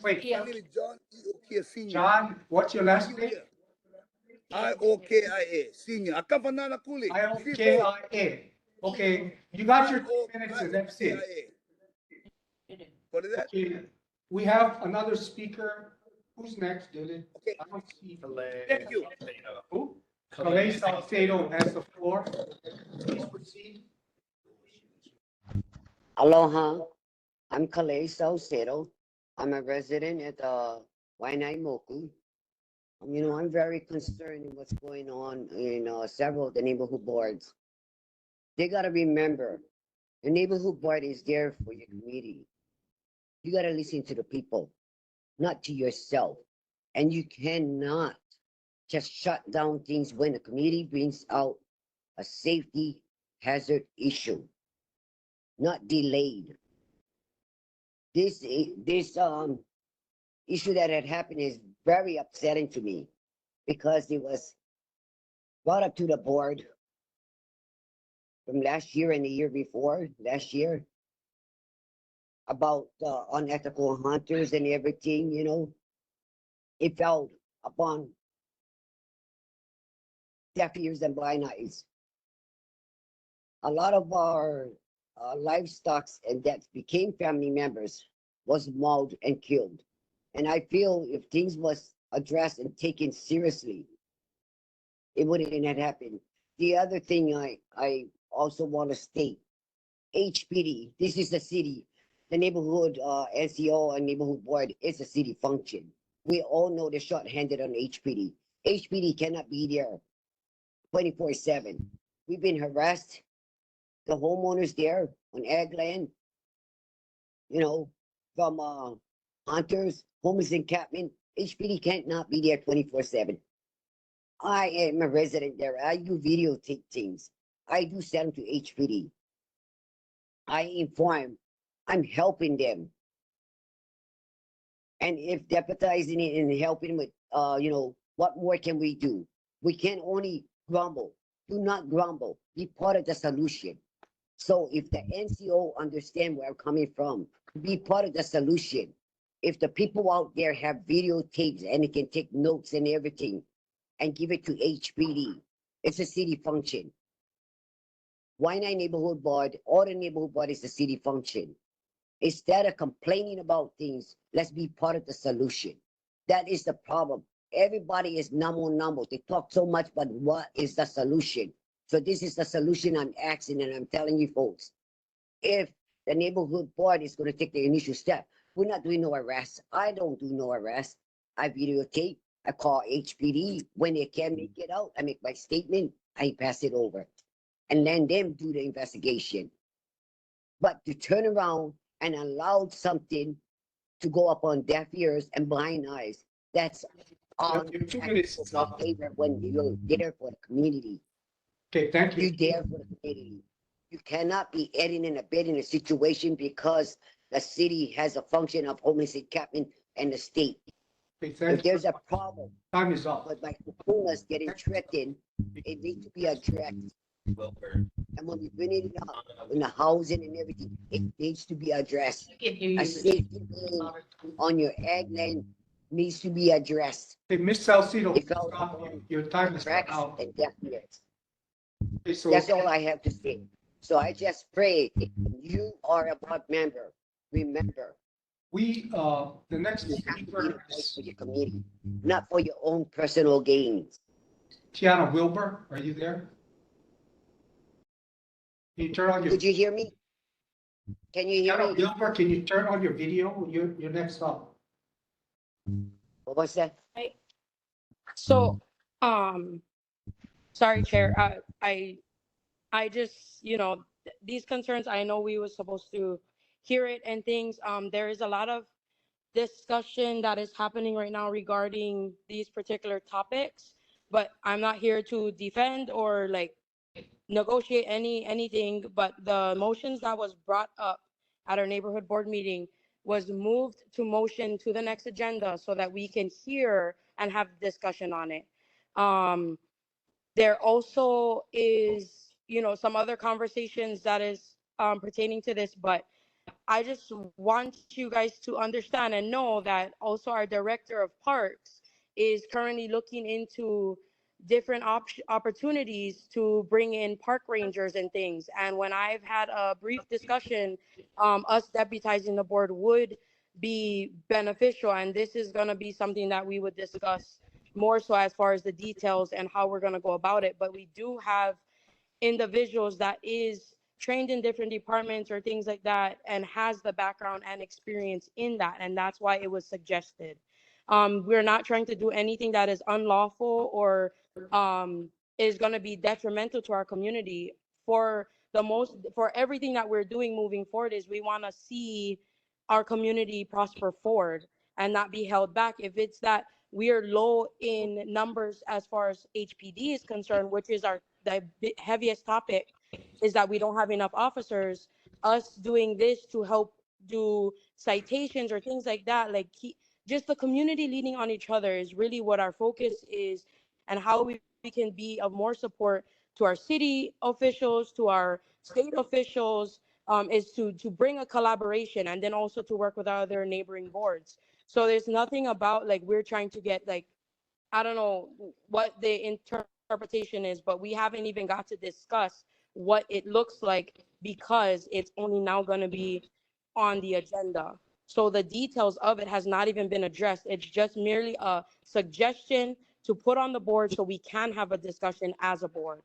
Wait, my name is John Yuki Senior. John, what's your last name? IOKIA Senior. I come from Nanakuli. IOKIA. Okay, you got your 2 minutes and that's it. What is that? Okay, we have another speaker. Who's next, Dylan? Okay. I don't see. Thank you. Who? Calais Salcedo has the floor. Please proceed. Aloha, I'm Calais Salcedo. I'm a resident at Wainaimoku. I'm very concerned in what's going on in several of the neighborhood boards. They got to remember, the neighborhood board is there for your community. You got to listen to the people, not to yourself. And you cannot just shut down things when the community brings out a safety hazard issue, not delayed. This issue that had happened is very upsetting to me because it was brought up to the board from last year and the year before, last year, about unethical hunters and everything, It fell upon deaf ears and blind eyes. A lot of our livestock and that became family members was mauled and killed. And I feel if things was addressed and taken seriously, it wouldn't have happened. The other thing I also want to state, HPD, this is the city, the neighborhood, NCO and neighborhood board is a city function. We all know they're short-handed on HPD. HPD cannot be there 24/7. We've been harassed, the homeowners there on ag land, you know, from, hunters, homeless encampment. HPD can't not be there 24/7. I am a resident there. I do videotape things. I do send them to HPD. I inform. I'm helping them. And if deputizing it and helping with, what more can we do? We can only grumble. Do not grumble. Be part of the solution. So if the NCO understand where I'm coming from, be part of the solution. If the people out there have videotapes and they can take notes and everything and give it to HPD, it's a city function. Waianae Neighborhood Board, or the neighborhood board is a city function. Instead of complaining about things, let's be part of the solution. That is the problem. Everybody is number. They talk so much, but what is the solution? So this is the solution I'm asking, and I'm telling you folks, if the neighborhood board is going to take the initial step, we're not doing no arrest. I don't do no arrest. I videotape. I call HPD. When they can make it out, I make my statement. I pass it over. And let them do the investigation. But to turn around and allow something to go up on deaf ears and blind eyes, that's on Your 2 minutes is up. favor when you're there for the community. Okay, thank you. You're there for the community. You cannot be aiding and abetting a situation because the city has a function of homeless encampment and the state. Okay, If thank you. there's a problem, Time is up. but like Kupuma's getting threatened, it needs to be addressed. And when we bring it up in the housing and everything, it needs to be addressed. I can hear you. A safety lane on your ag land needs to be addressed. Hey, Ms. Salcido, It's all stop you. Your time is tracks out. and deaf ears. Okay, so That's all I have to say. So I just pray you are a board member. Remember, we, the next you have to be speaker right is for your community, not for your own personal gains. Tiana Wilbur. Are you there? Can you turn on your, Could you hear me? Can you hear Tiana me? Wilbur, can you turn on your video? You're next up. What was that? So, sorry, Chair, I just, these concerns, I know we were supposed to hear it and things. There is a lot of discussion that is happening right now regarding these particular topics, but I'm not here to defend or like negotiate anything, but the motions that was brought up at our neighborhood board meeting was moved to motion to the next agenda so that we can hear and have discussion on it. There also is, some other conversations that is pertaining to this, but I just want you guys to understand and know that also our director of parks is currently looking into different opportunities to bring in park rangers and things. And when I've had a brief discussion, us deputizing the board would be beneficial. And this is going to be something that we would discuss more so as far as the details and how we're going to go about it. But we do have individuals that is trained in different departments or things like that and has the background and experience in that, and that's why it was suggested. We're not trying to do anything that is unlawful or is going to be detrimental to our community. For everything that we're doing moving forward is we want to see our community prosper forward and not be held back. If it's that we are low in numbers as far as HPD is concerned, which is the heaviest topic, is that we don't have enough officers. Us doing this to help do citations or things like that, like just the community leaning on each other is really what our focus is, and how we can be of more support to our city officials, to our state officials, is to bring a collaboration and then also to work with our other neighboring boards. So there's nothing about like we're trying to get like, I don't know what the interpretation is, but we haven't even got to discuss what it looks like because it's only now going to be on the agenda. So the details of it has not even been addressed. It's just merely a suggestion to put on the board so we can have a discussion as a board.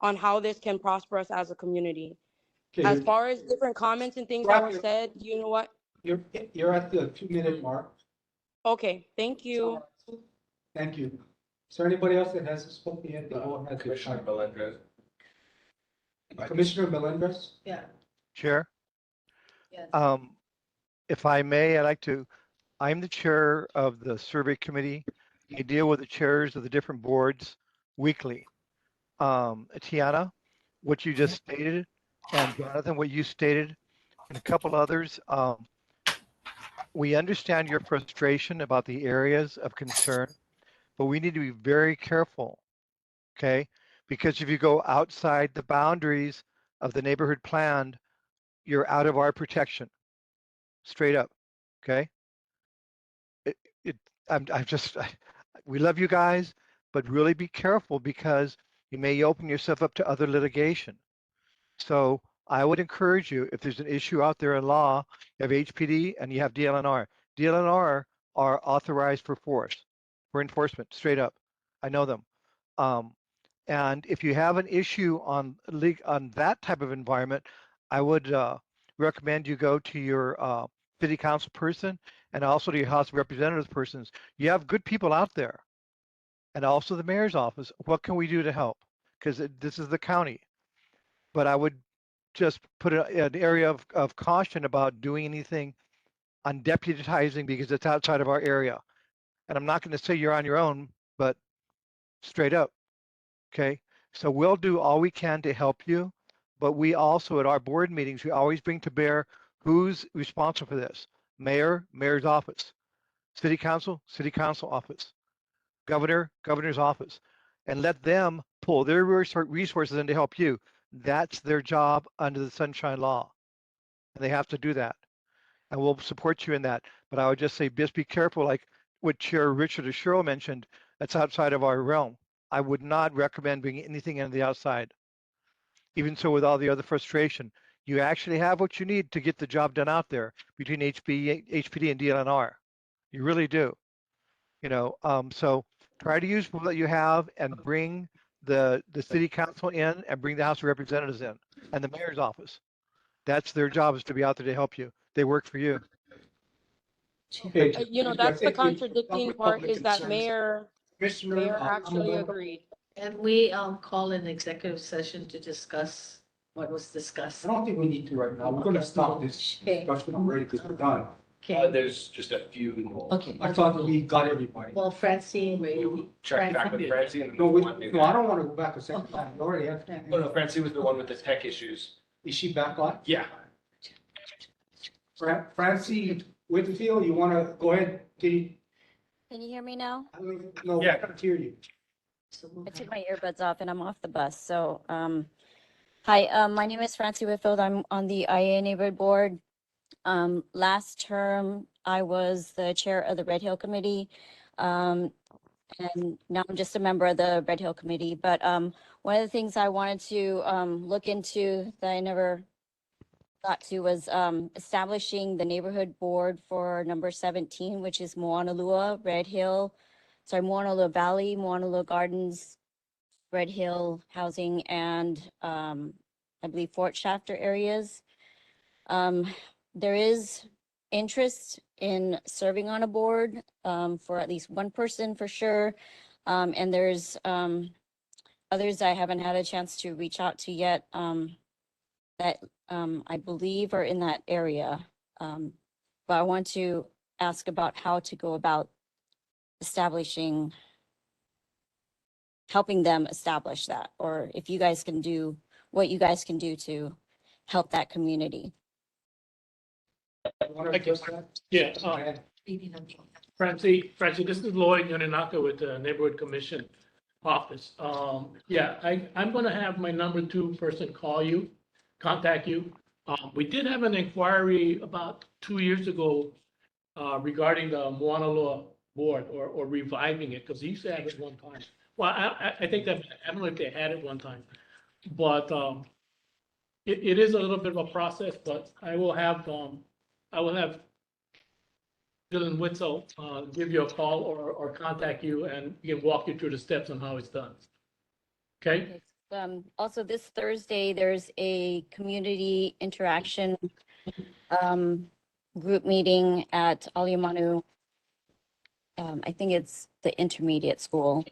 on how this can prosper us as a community. Okay, As far as different comments and things that were said, you know what? you're at the 2 minute mark. Okay, thank you. Thank you. Is there anybody else that hasn't spoken yet? Go ahead. Commissioner Melendez. Commissioner Melendez? Yeah. Chair, Yes. if I may, I'm the chair of the survey committee. I deal with the chairs of the different boards weekly. Tiana, what you just stated, and Jonathan, what you stated, and a couple others, we understand your frustration about the areas of concern, but we need to be very careful, okay? Because if you go outside the boundaries of the neighborhood plan, you're out of our protection, straight up, okay? We love you guys, but really be careful because you may open yourself up to other litigation. So I would encourage you, if there's an issue out there in law, you have HPD and you have DLNR. DLNR are authorized for enforcement, straight up. I know them. And if you have an issue on that type of environment, I would recommend you go to your city council person and also to your House of Representatives persons. You have good people out there. And also the mayor's office. What can we do to help? Because this is the county. But I would just put an area of caution about doing anything on deputizing because it's outside of our area. And I'm not going to say you're on your own, but straight up. Okay. So we'll do all we can to help you. But we also, at our board meetings, we always bring to bear who's responsible for this. Mayor, mayor's office. City council office. Governor, governor's office. And let them pull their resources in to help you. That's their job under the Sunshine Law. And they have to do that. And we'll support you in that. But I would just say, just be careful, like what Chair Richard Ashiro mentioned, that's outside of our realm. I would not recommend bringing anything into the outside. Even so, with all the other frustration, you actually have what you need to get the job done out there between HPD and DLNR. You really do. You know, so try to use what you have and bring the city council in and bring the House of Representatives in and the mayor's office. That's their job, is to be out there to help you. They work for you. Okay. You know, that's the contradicting part is that mayor Commissioner, actually agreed. And we call an executive session to discuss what was discussed. I don't think we need to right now. We're gonna stop this Okay. discussion already because we're done. Okay, There's just a few. okay. I thought we got everybody. Well, Francine, Check back with Francine. No, no, I don't want to go back a second time. We already have. Oh, no, Francine was the one with the tech issues. Is she back on? Yeah. Francine Whitfield, you want to go ahead? Can you hear me now? No, I can't hear you. I took my earbuds off and I'm off the bus. So, hi, my name is Francie Whitfield. I'm on the IA Neighborhood Board. Last term, I was the chair of the Red Hill Committee. And now I'm just a member of the Red Hill Committee. But one of the things I wanted to look into that I never got to was establishing the neighborhood board for number 17, which is Moanalua, Red Hill, Moanalua Valley, Moanalua Gardens, Red Hill Housing, and I believe Fort Shafter areas. There is interest in serving on a board for at least one person for sure. And there's others I haven't had a chance to reach out to yet that I believe are in that area. But I want to ask about how to go about helping them establish that, or if you guys can do what you guys can do to help that community. Yeah, Francie, this is Lloyd Yoninaka with the Neighborhood Commission office. Yeah, I'm gonna have my number 2 person contact you. We did have an inquiry about 2 years ago regarding the Moanalua board or reviving it, because he used to have it one time. Well, I think that, I don't know if they had it one time, but it is a little bit of a process, but I will have Dylan Witzel give you a call or contact you, and he can walk you through the steps on how it's done. Okay? Also this Thursday, there's a community interaction group meeting at Aliamanu. I think it's the intermediate school.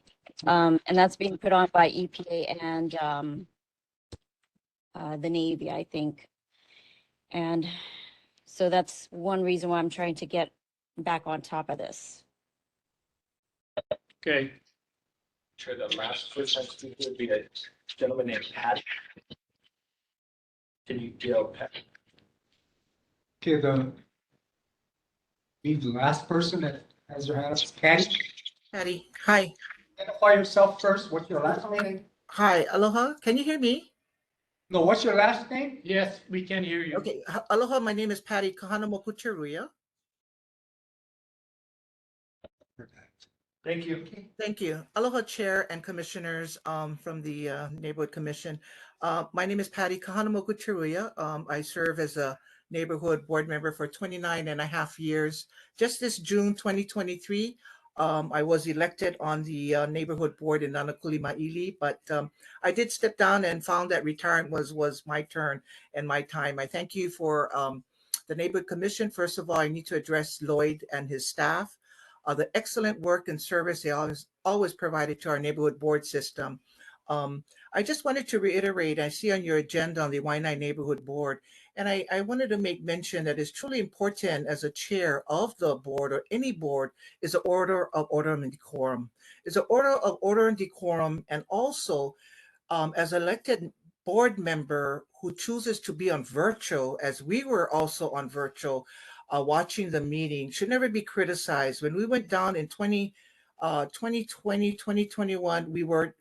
And that's being put on by EPA and the Navy, I think. And so that's one reason why I'm trying to get back on top of this. Okay, Sure, the last person speaker would be a gentleman named Pat. Can you deal, Pat? Okay, the last person that has their hand up is Patty. Patty, hi. Identify yourself first. What's your last name? Hi, aloha. Can you hear me? No, what's your last name? yes, we can hear you. Okay, aloha. My name is Patty Kahanamoku Teruya. Thank you. Thank you. Aloha, Chair and Commissioners from the Neighborhood Commission. My name is Patty Kahanamoku Teruya. I serve as a neighborhood board member for 29 and a half years. Just this June 2023, I was elected on the neighborhood board in Nanakuli Ma'ili, but I did step down and found that retirement was my turn and my time. I thank you for the Neighborhood Commission. First of all, I need to address Lloyd and his staff. The excellent work and service they always provided to our neighborhood board system. I just wanted to reiterate, I see on your agenda on the Waianae Neighborhood Board, and I wanted to make mention that it's truly important as a chair of the board or any board is an order and decorum. It's an order of order and decorum, and also as elected board member who chooses to be on virtual, as we were also on virtual, watching the meeting should never be criticized. When we went down in 2020, 2021, we were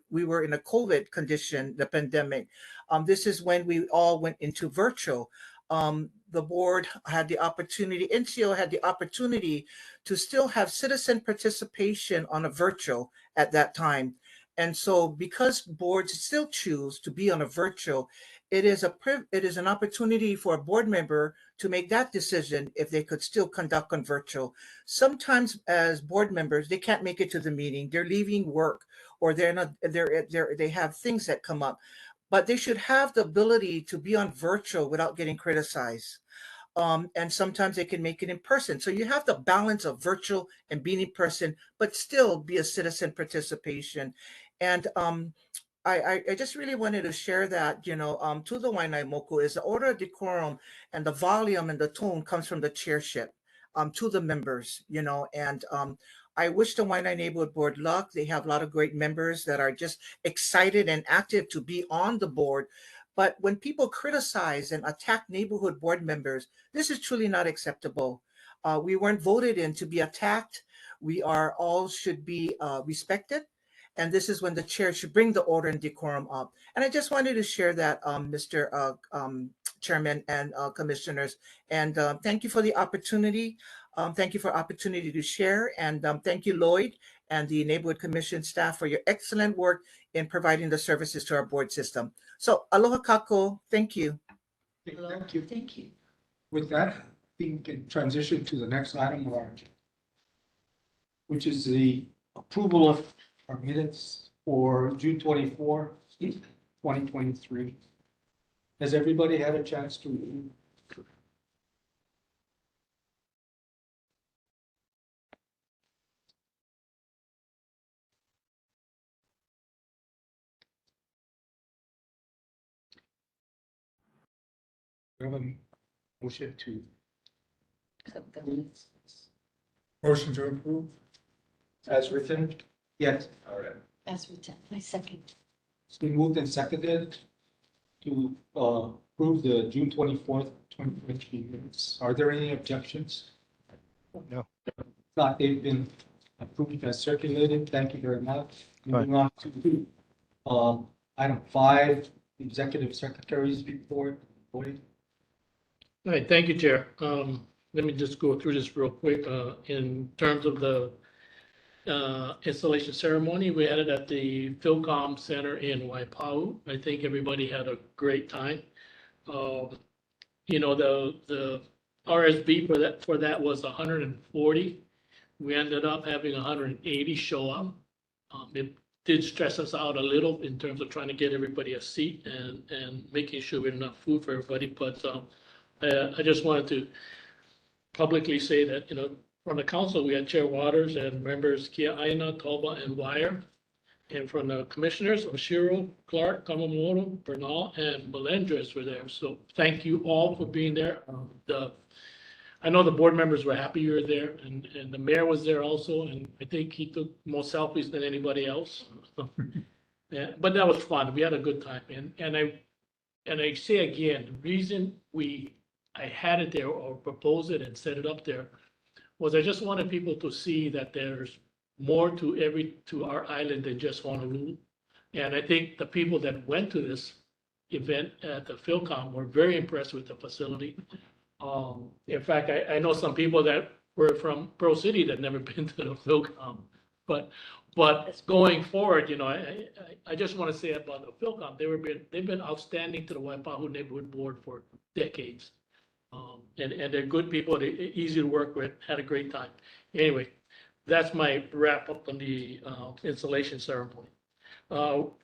in a COVID condition, the pandemic. This is when we all went into virtual. The board had the opportunity, NCO had the opportunity to still have citizen participation on a virtual at that time. And so because boards still choose to be on a virtual, it is an opportunity for a board member to make that decision if they could still conduct on virtual. Sometimes as board members, they can't make it to the meeting. They're leaving work or they have things that come up, but they should have the ability to be on virtual without getting criticized. And sometimes they can make it in person. So you have the balance of virtual and being in person, but still be a citizen participation. And I just really wanted to share that, to the Waianae Moku is the order of decorum and the volume and the tone comes from the chairship to the members, and I wish the Waianae Neighborhood Board luck. They have a lot of great members that are just excited and active to be on the board. But when people criticize and attack neighborhood board members, this is truly not acceptable. We weren't voted in to be attacked. We all should be respected. And this is when the chair should bring the order and decorum up. And I just wanted to share that, Mr. Chairman and Commissioners. And thank you for the opportunity. Thank you for opportunity to share. And thank you, Lloyd, and the Neighborhood Commission staff for your excellent work in providing the services to our board system. So aloha kako. Thank you. Thank you. Thank you. With that, we can transition to the next item of our agenda, which is the approval of our minutes for June 24, 2023. Has everybody had a chance to review? We have a motion to Accept the minutes. Motion to approve. As written? Yes, All right. As written, I second. it's been moved and seconded to approve the June 24th, 2023 minutes. Are there any objections? No. Not, they've been approved as circulated. Thank you very much. Moving on to item 5, the Executive Secretary's report. Lloyd? All right, thank you, Chair. Let me just go through this real quick. In terms of the installation ceremony, we had it at the Philcom Center in Waipahu. I think everybody had a great time. The RSV for that was 140. We ended up having 180 show up. It did stress us out a little in terms of trying to get everybody a seat and making sure we had enough food for everybody. But I just wanted to publicly say that, from the council, we had Chair Waters and members Kia Aina, Talba, and Wire. And from the commissioners, Oshiro, Clark, Kamamoto, Bernal, and Melendres were there. So thank you all for being there. I know the board members were happy you were there, and the mayor was there also, and I think he took more selfies than anybody else. Yeah, but that was fun. We had a good time, and I say again, the reason I had it there or proposed it and set it up there was I just wanted people to see that there's more to our island than just Honolulu. And I think the people that went to this event at the PhilCom were very impressed with the facility. In fact, I know some people that were from Pearl City that never been to the PhilCom. But going forward, I just want to say about the PhilCom, they've been outstanding to the Waipahu Neighborhood Board for decades. And they're good people, they're easy to work with, had a great time. Anyway, that's my wrap up on the installation ceremony.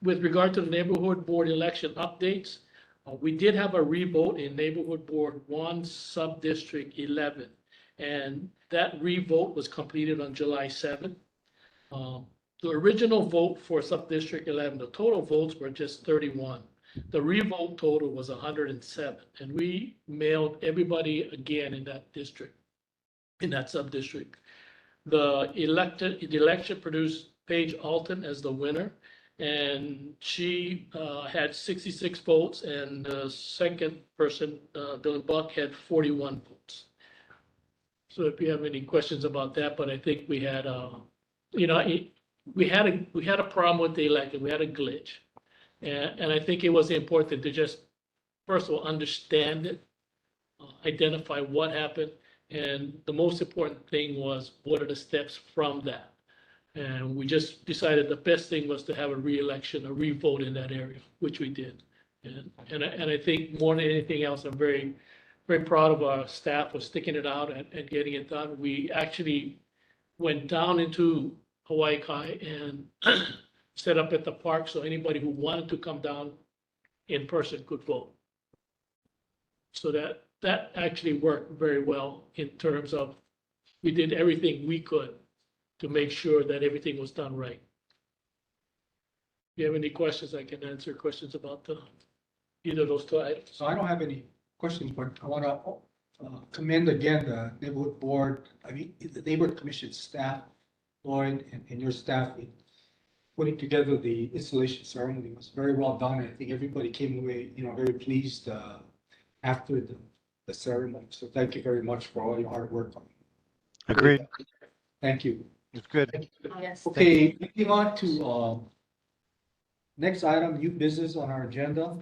With regard to the neighborhood board election updates, we did have a revote in neighborhood board 1 sub-district 11, and that revote was completed on July 7th. The original vote for sub-district 11, the total votes were just 31. The revote total was 107, and we mailed everybody again in that district, in that sub-district. The election produced Paige Alton as the winner, and she had 66 votes, and the second person, Dylan Buck, had 41 votes. So if you have any questions about that, but I think we had, we had a problem with the election. We had a glitch, and I think it was important to just, first of all, understand it, identify what happened, and the most important thing was what are the steps from that. And we just decided the best thing was to have a re-election, a re-vote in that area, which we did. And I think more than anything else, I'm very, very proud of our staff for sticking it out and getting it done. We actually went down into Hawaii Kai and set up at the park so anybody who wanted to come down in person could vote. So that actually worked very well in terms of we did everything we could to make sure that everything was done right. If you have any questions, I can answer questions about either of those two items. So I don't have any questions, but I want to commend again the neighborhood board, the neighborhood commission staff, Lloyd and your staff in putting together the installation ceremony. It was very well done. I think everybody came away, very pleased after the ceremony. So thank you very much for all your hard work on it. Agreed. Thank you. It's good. Yes. Okay, moving on to next item, new business on our agenda.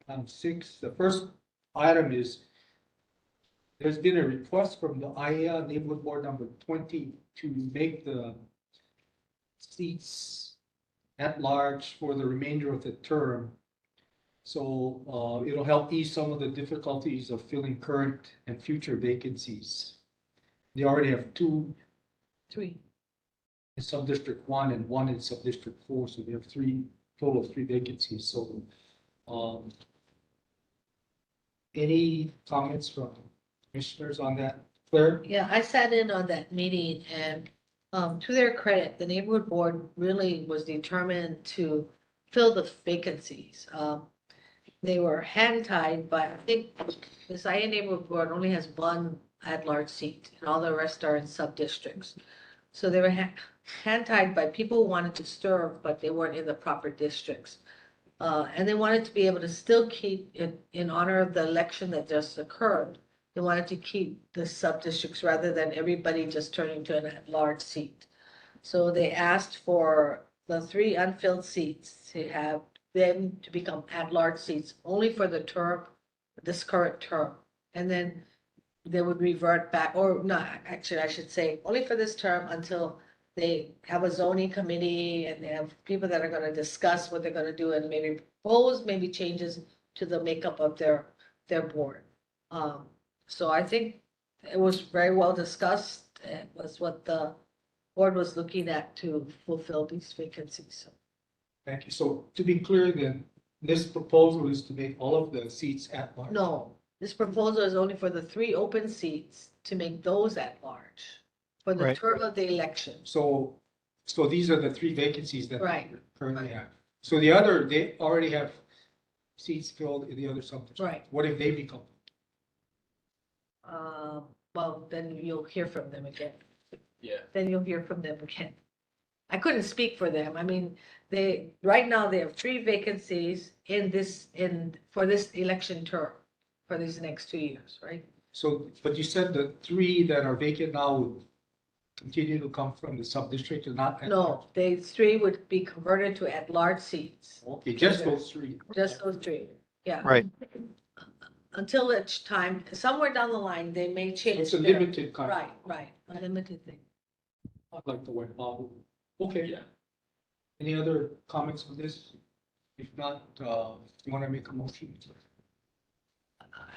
Item 6. The first item is there's been a request from the IAEA Neighborhood Board number 20 to make the seats at large for the remainder of the term. So it'll help ease some of the difficulties of filling current and future vacancies. They already have 3 in sub-district 1 and 1 in sub-district 4, so they have total of 3 vacancies. So any comments from commissioners on that? Claire? Yeah, I sat in on that meeting, and to their credit, the neighborhood board really was determined to fill the vacancies. They were hand-tied, but I think this IA neighborhood board only has 1 at-large seat, and all the rest are in sub-districts. So they were hand-tied by people who wanted to serve, but they weren't in the proper districts. And they wanted to be able to still keep, in honor of the election that just occurred, they wanted to keep the sub-districts rather than everybody just turning to an at-large seat. So they asked for the 3 unfilled seats to have them to become at-large seats only for the term, this current term. And then they would revert back, or not, actually, I should say, only for this term until they have a zoning committee and they have people that are going to discuss what they're going to do and maybe propose maybe changes to the makeup of their board. So I think it was very well discussed. It was what the board was looking at to fulfill these vacancies. So Thank you. So to be clear then, this proposal is to make all of the seats at large? No, this proposal is only for the 3 open seats to make those at large for the Right. term of the election. So, these are the 3 vacancies that Right. we currently have. So the other, they already have seats filled in the other subdistricts. Right. What if they become? Well, then you'll hear from them again. Yeah. Then you'll hear from them again. I couldn't speak for them. I mean, right now they have 3 vacancies for this election term, for these next 2 years, right? So, but you said the 3 that are vacant now would continue to come from the sub-district and not? No, they 3 would be converted to at-large seats, Okay, just those 3. just those 3, yeah. Right. Until each time, somewhere down the line, they may change. It's a their- limited kind. Right, a limited thing. I like the word bubble. Okay. Yeah. Any other comments on this? If not, you want to make a motion?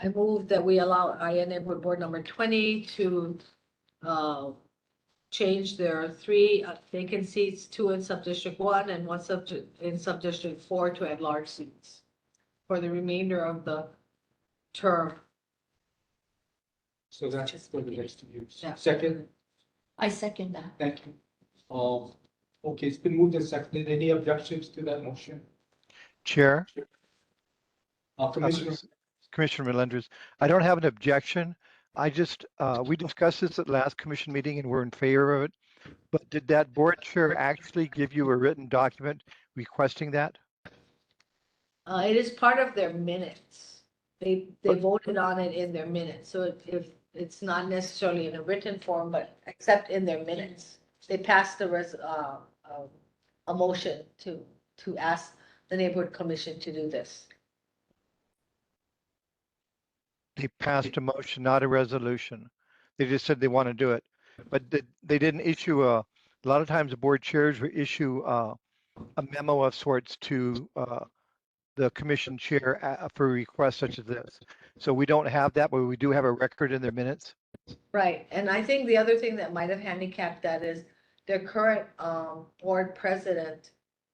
I move that we allow IA Neighborhood Board number 20 to change their 3 vacant seats, 2 in Subdistrict 1 and 1 in Subdistrict 4 to at-large seats for the remainder of the term. So that's for the next 2 years. Yeah. Second, I second that. thank you. Okay, it's been moved and seconded. Any objections to that motion? Chair, Commissioner, Commissioner Melendez, I don't have an objection. I just, we discussed this at last commission meeting and we're in favor of it. But did that board chair actually give you a written document requesting that? It is part of their minutes. They voted on it in their minutes, so if it's not necessarily in a written form, but except in their minutes. They passed a motion to ask the neighborhood commission to do this. They passed a motion, not a resolution. They just said they want to do it. But they didn't issue a lot of times the board chairs will issue a memo of sorts to the commission chair for requests such as this. So we don't have that, but we do have a record in their minutes. Right, and I think the other thing that might have handicapped that is their current board president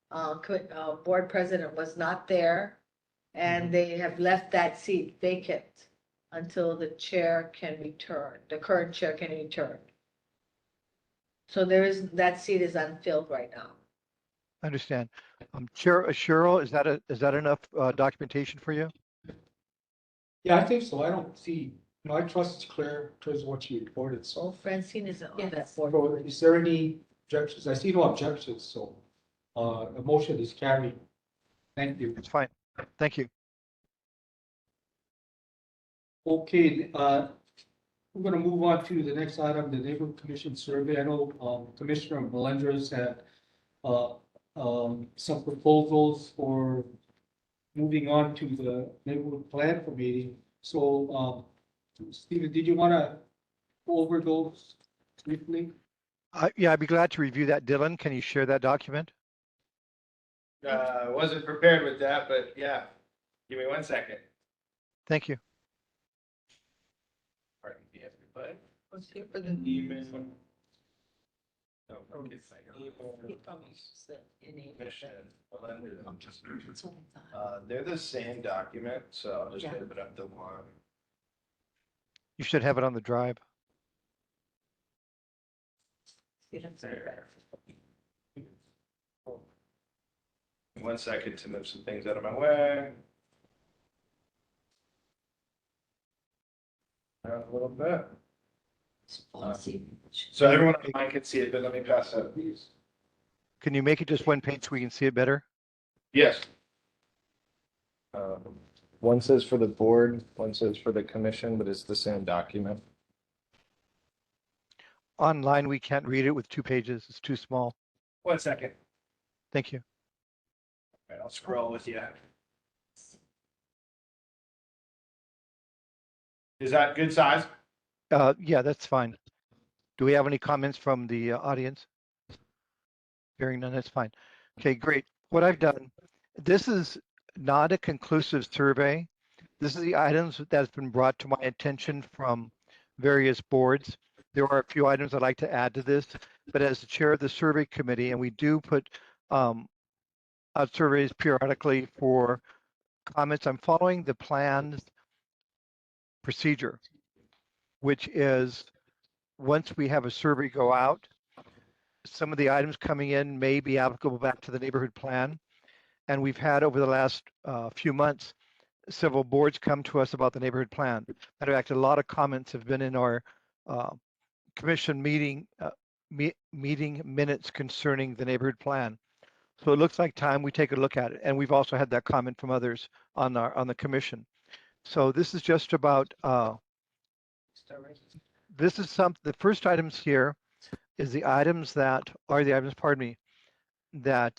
was not there. And they have left that seat vacant until the chair can return, the current chair can return. So that seat is unfilled right now. I understand. Chair Cheryl, is that enough documentation for you? yeah, I think so. I don't see, I trust Claire in terms of what she reported. So Francine is on that Yes. board. So is there any objections? I see no objections, so the motion is carried. Thank you. It's fine. Thank you. Okay, we're gonna move on to the next item, the neighborhood commission survey. I know Commissioner Melendez had some proposals for moving on to the neighborhood plan committee. So Stephen, did you want to go over those briefly? Yeah, I'd be glad to review that. Dylan, can you share that document? Wasn't prepared with that, but yeah, give me 1 second. Thank you. Pardon me, everybody. Let's hear for the. Email. No, okay, He probably said any- Commission, they're the same document, so I'll just Yeah. open up the one. You should have it on the drive. There. 1 second to move some things out of my way. A little bit. So everyone online can see it, but let me pass out these. Can you make it just one page so we can see it better? Yes. One says for the board, one says for the commission, but it's the same document. Online, we can't read it with 2 pages. It's too small. 1 second. Thank you. All right, I'll scroll with you. Is that good size? Yeah, that's fine. Do we have any comments from the audience? Hearing none, that's fine. Okay, great. What I've done, this is not a conclusive survey. This is the items that's been brought to my attention from various boards. There are a few items I'd like to add to this, but as the chair of the survey committee, and we do put out surveys periodically for comments. I'm following the planned procedure, which is once we have a survey go out, some of the items coming in may be applicable back to the neighborhood plan. And we've had over the last few months, several boards come to us about the neighborhood plan. Matter of fact, a lot of comments have been in our commission meeting minutes concerning the neighborhood plan. So it looks like time we take a look at it. And we've also had that comment from others on the commission. So this is just about the first items here is the items that are the items, pardon me, that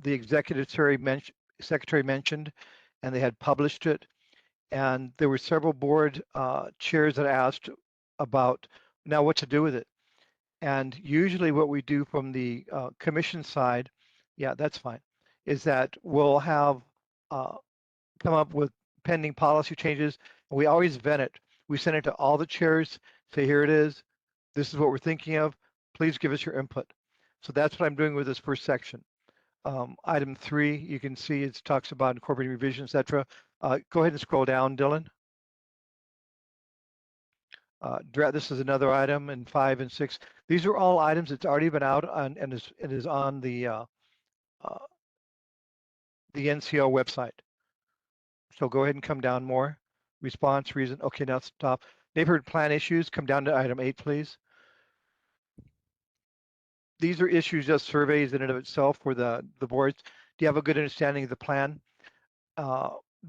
the executive secretary mentioned, and they had published it. And there were several board chairs that asked about now what to do with it. And usually what we do from the commission side, yeah, that's fine, is that we'll have come up with pending policy changes. And we always vet it. We send it to all the chairs, say, here it is. This is what we're thinking of. Please give us your input. So that's what I'm doing with this first section. Item 3, you can see it talks about incorporating revisions, etc. Go ahead and scroll down, Dylan. This is another item in 5 and 6. These are all items that's already been out on, and it is on the NCO website. So go ahead and come down more. Response, reason. Okay, now stop. Neighborhood plan issues, come down to item 8, please. These are issues, just surveys in and of itself for the boards. Do you have a good understanding of the plan?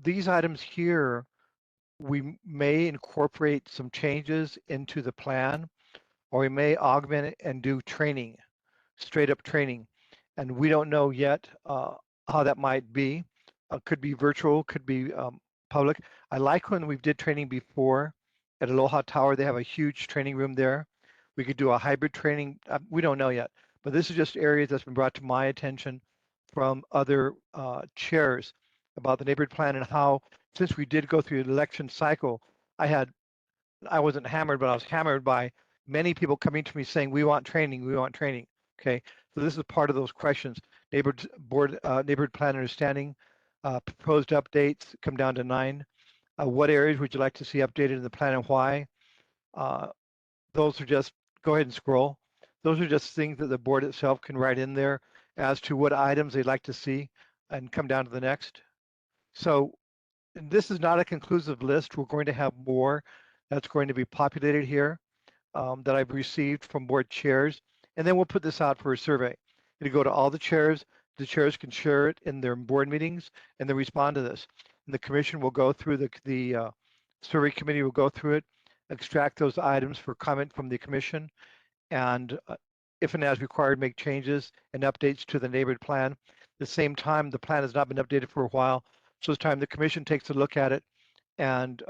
These items here, we may incorporate some changes into the plan, or we may augment it and do training, straight up training. And we don't know yet how that might be. Could be virtual, could be public. I like when we did training before at Aloha Tower. They have a huge training room there. We could do a hybrid training. We don't know yet, but this is just areas that's been brought to my attention from other chairs about the neighborhood plan and how, since we did go through the election cycle, I wasn't hammered, but I was hammered by many people coming to me saying, we want training, we want training. Okay, so this is part of those questions. Neighborhood plan understanding, proposed updates come down to 9. What areas would you like to see updated in the plan and why? Those are just, go ahead and scroll. Those are just things that the board itself can write in there as to what items they'd like to see and come down to the next. So this is not a conclusive list. We're going to have more that's going to be populated here that I've received from board chairs. And then we'll put this out for a survey. It'll go to all the chairs. The chairs can share it in their board meetings and then respond to this. And the commission will go through the survey committee will go through it, extract those items for comment from the commission, and if and as required, make changes and updates to the neighborhood plan. At the same time, the plan has not been updated for a while, so it's time the commission takes a look at it and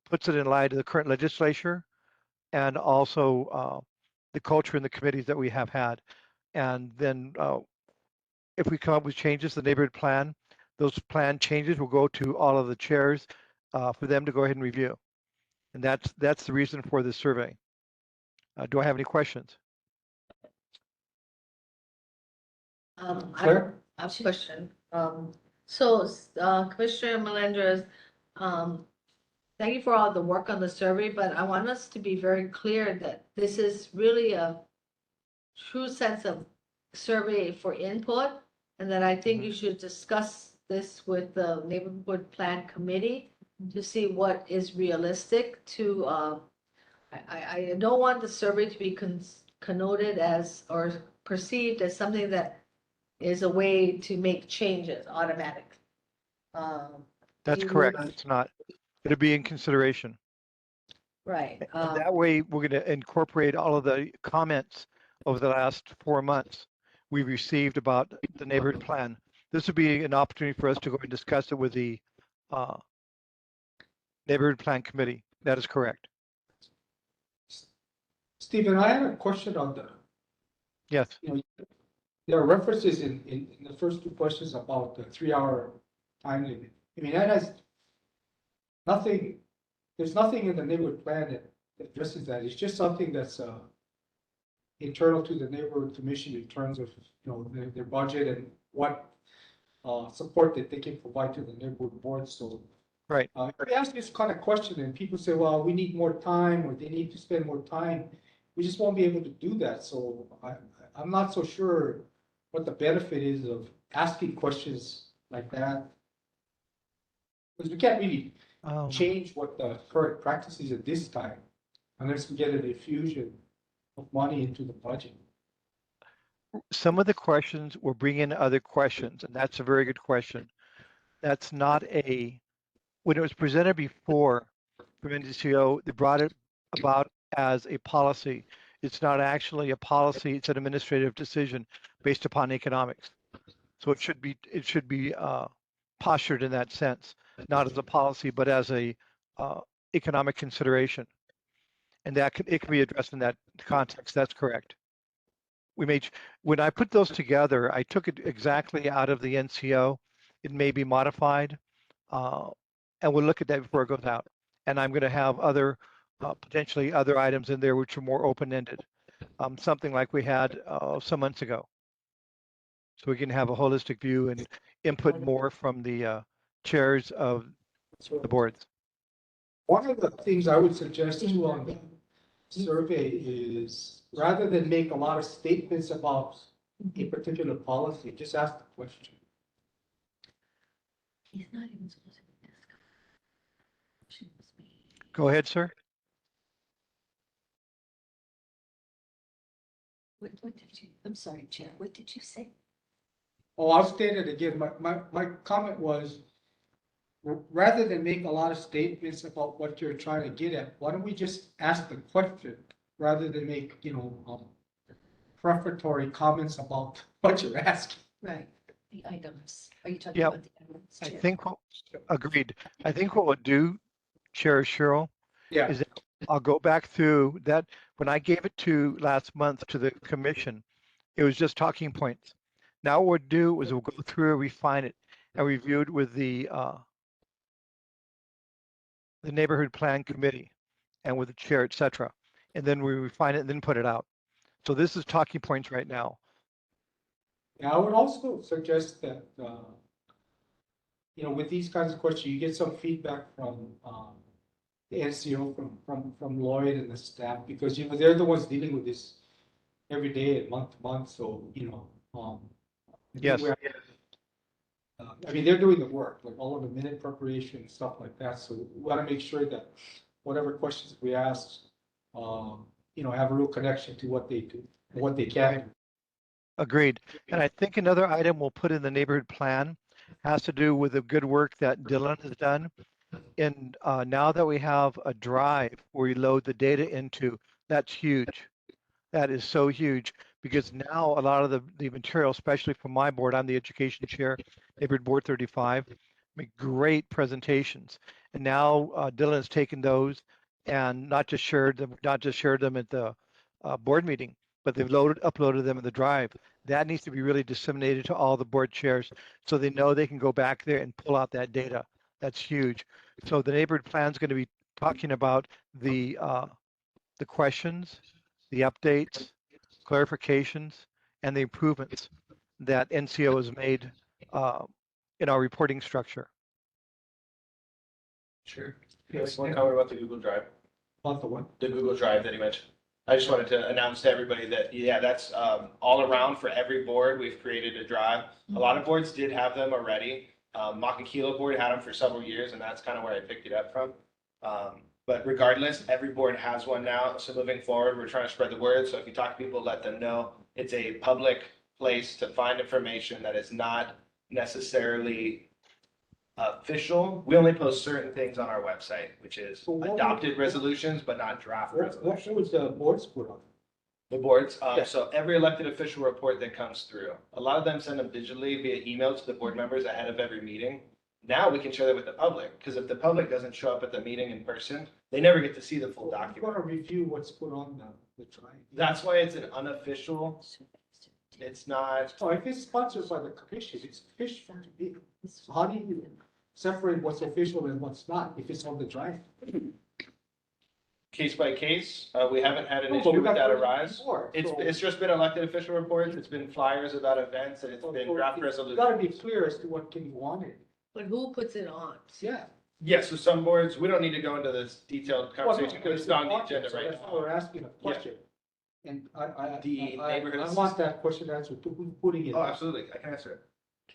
puts it in light of the current legislature and also the culture in the committees that we have had. And then if we come up with changes to the neighborhood plan, those plan changes will go to all of the chairs for them to go ahead and review. And that's the reason for this survey. Do I have any questions? I have a question. Commissioner Melendez, thank you for all the work on the survey, but I want us to be very clear that this is really a true sense of survey for input, and that I think you should discuss this with the neighborhood plan committee to see what is realistic to, I don't want the survey to be connoted as or perceived as something that is a way to make changes automatically. That's correct. It's not. It'll be in consideration. Right. And that way, we're going to incorporate all of the comments over the last 4 months we've received about the neighborhood plan. This would be an opportunity for us to go and discuss it with the neighborhood plan committee. That is correct. Stephen, I have a question on the. Yes. There are references in the first 2 questions about the 3-hour time limit. I mean, that has nothing, there's nothing in the neighborhood plan that addresses that. It's just something that's internal to the neighborhood commission in terms of, their budget and what support that they can provide to the neighborhood board, so. Right. If we ask this kind of question and people say, well, we need more time, or they need to spend more time, we just won't be able to do that, so I'm not so sure what the benefit is of asking questions like that. Because we can't really change what the current practice is at this time, unless we get an infusion of money into the budget. Some of the questions will bring in other questions, and that's a very good question. That's not when it was presented before from NCO, they brought it about as a policy. It's not actually a policy, it's an administrative decision based upon economics. So it should be postured in that sense, not as a policy, but as a economic consideration. And it can be addressed in that context. That's correct. When I put those together, I took it exactly out of the NCO. It may be modified, and we'll look at that before it goes out. And I'm going to have potentially other items in there which are more open-ended, something like we had some months ago. So we can have a holistic view and input more from the chairs of the boards. One of the things I would suggest too on the survey is, rather than make a lot of statements about a particular policy, just ask the question. He's not even supposed to be Go ahead, sir. What did you, I'm sorry, Chair, what did you say? Oh, I'll state it again. My comment was, rather than make a lot of statements about what you're trying to get at, why don't we just ask the question rather than make, prefatory comments about what you're asking. Right, the items. Are you talking Yeah, about the items? Chair? Agreed. I think what we'll do, Chair Cheryl, Yeah. is that I'll go back through that. When I gave it to last month to the commission, it was just talking points. Now what we'll do is we'll go through and refine it and review it with the neighborhood plan committee and with the chair, et cetera. And then we refine it and then put it out. So this is talking points right now. Yeah, I would also suggest that, with these kinds of questions, you get some feedback from the NCO, from Lloyd and the staff, because, they're the ones dealing with this every day and month to month, so, Yes. They're doing the work, like all of the minute preparation and stuff like that, so we want to make sure that whatever questions we ask, have a real connection to what they do, and what they can do. Agreed. And I think another item we'll put in the neighborhood plan has to do with the good work that Dylan has done. And now that we have a drive where we load the data into, that's huge. That is so huge, because now a lot of the material, especially from my board, I'm the education chair, neighborhood board 35, make great presentations. And now Dylan has taken those and not just shared them at the board meeting, but they've uploaded them in the drive. That needs to be really disseminated to all the board chairs so they know they can go back there and pull out that data. That's huge. So the neighborhood plan is going to be talking about the questions, the updates, clarifications, and the improvements that NCO has made in our reporting structure. Sure. Yes, one comment about the Google Drive. About the what? The Google Drive that he mentioned. I just wanted to announce to everybody that, yeah, that's all around for every board. We've created a drive. A lot of boards did have them already. Makakilo board had them for several years, and that's kind of where I picked it up from. But regardless, every board has one now. So moving forward, we're trying to spread the word. So if you talk to people, let them know it's a public place to find information that is not necessarily official. We only post certain things on our website, which is adopted resolutions, but not draft resolutions. What was the boards put on? The boards, so every elected official report that comes through, a lot of them send them digitally via email to the board members ahead of every meeting. Now we can share that with the public, because if the public doesn't show up at the meeting in person, they never get to see the full document. You want to review what's put on the drive. That's why it's an unofficial. It's not. Oh, if it's sponsored by the commission, it's official. How do you separate what's official and what's not if it's on the drive? case by case. We haven't had an No, but we issue with got that plenty arise. before, It's, so- it's just been elected official reports, it's been flyers about events, and it's been draft You resolutions. gotta be clear as to what can go on it. But who puts it on? Yeah. Yeah, so some boards, we don't need to go into this detailed conversation, because it's on the agenda right That's why we're now. asking a question. And The I neighborhood want that question answered, to who's putting it. Oh, absolutely, I can answer it.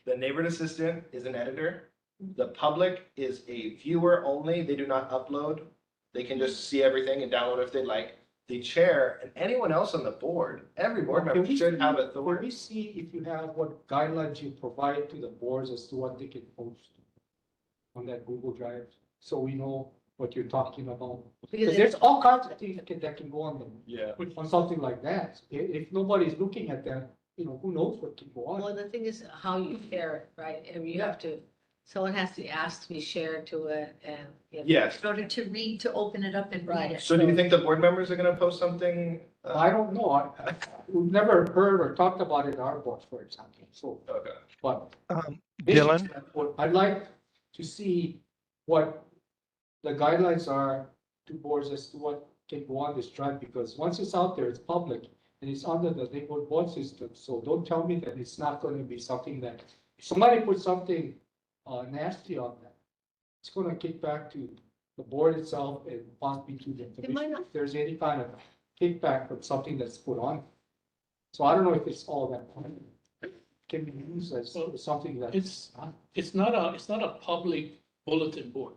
The neighborhood assistant is an editor. The public is a viewer only, they do not upload. They can just see everything and download if they'd like. The chair and anyone else on the board, every board Can member we should see- have Can authority. we see if you have what guidelines you provide to the boards as to what they can post on that Google Drive, so we know what you're talking about? Because there's all kinds of things that can go on Yeah. on something like that. If nobody's looking at that, who knows what can go on? Well, the thing is how you share it, right? And you have to, someone has to ask to be shared to it and. Yes. In order to read, to open it up and read it. So do you think the board members are gonna post something? I don't know, we've never heard or talked about it in our boards, for example, so, Okay. but. Dylan? I'd like to see what the guidelines are to boards as to what can go on this drive, because once it's out there, it's public and it's under the neighborhood board system, so don't tell me that it's not gonna be something that, if somebody puts something nasty on that, it's gonna kick back to the board itself and possibly to the might commission, not- if there's any kind of kickback from something that's put on. So I don't know if it's all that can be used as something that. It's not a public bulletin board.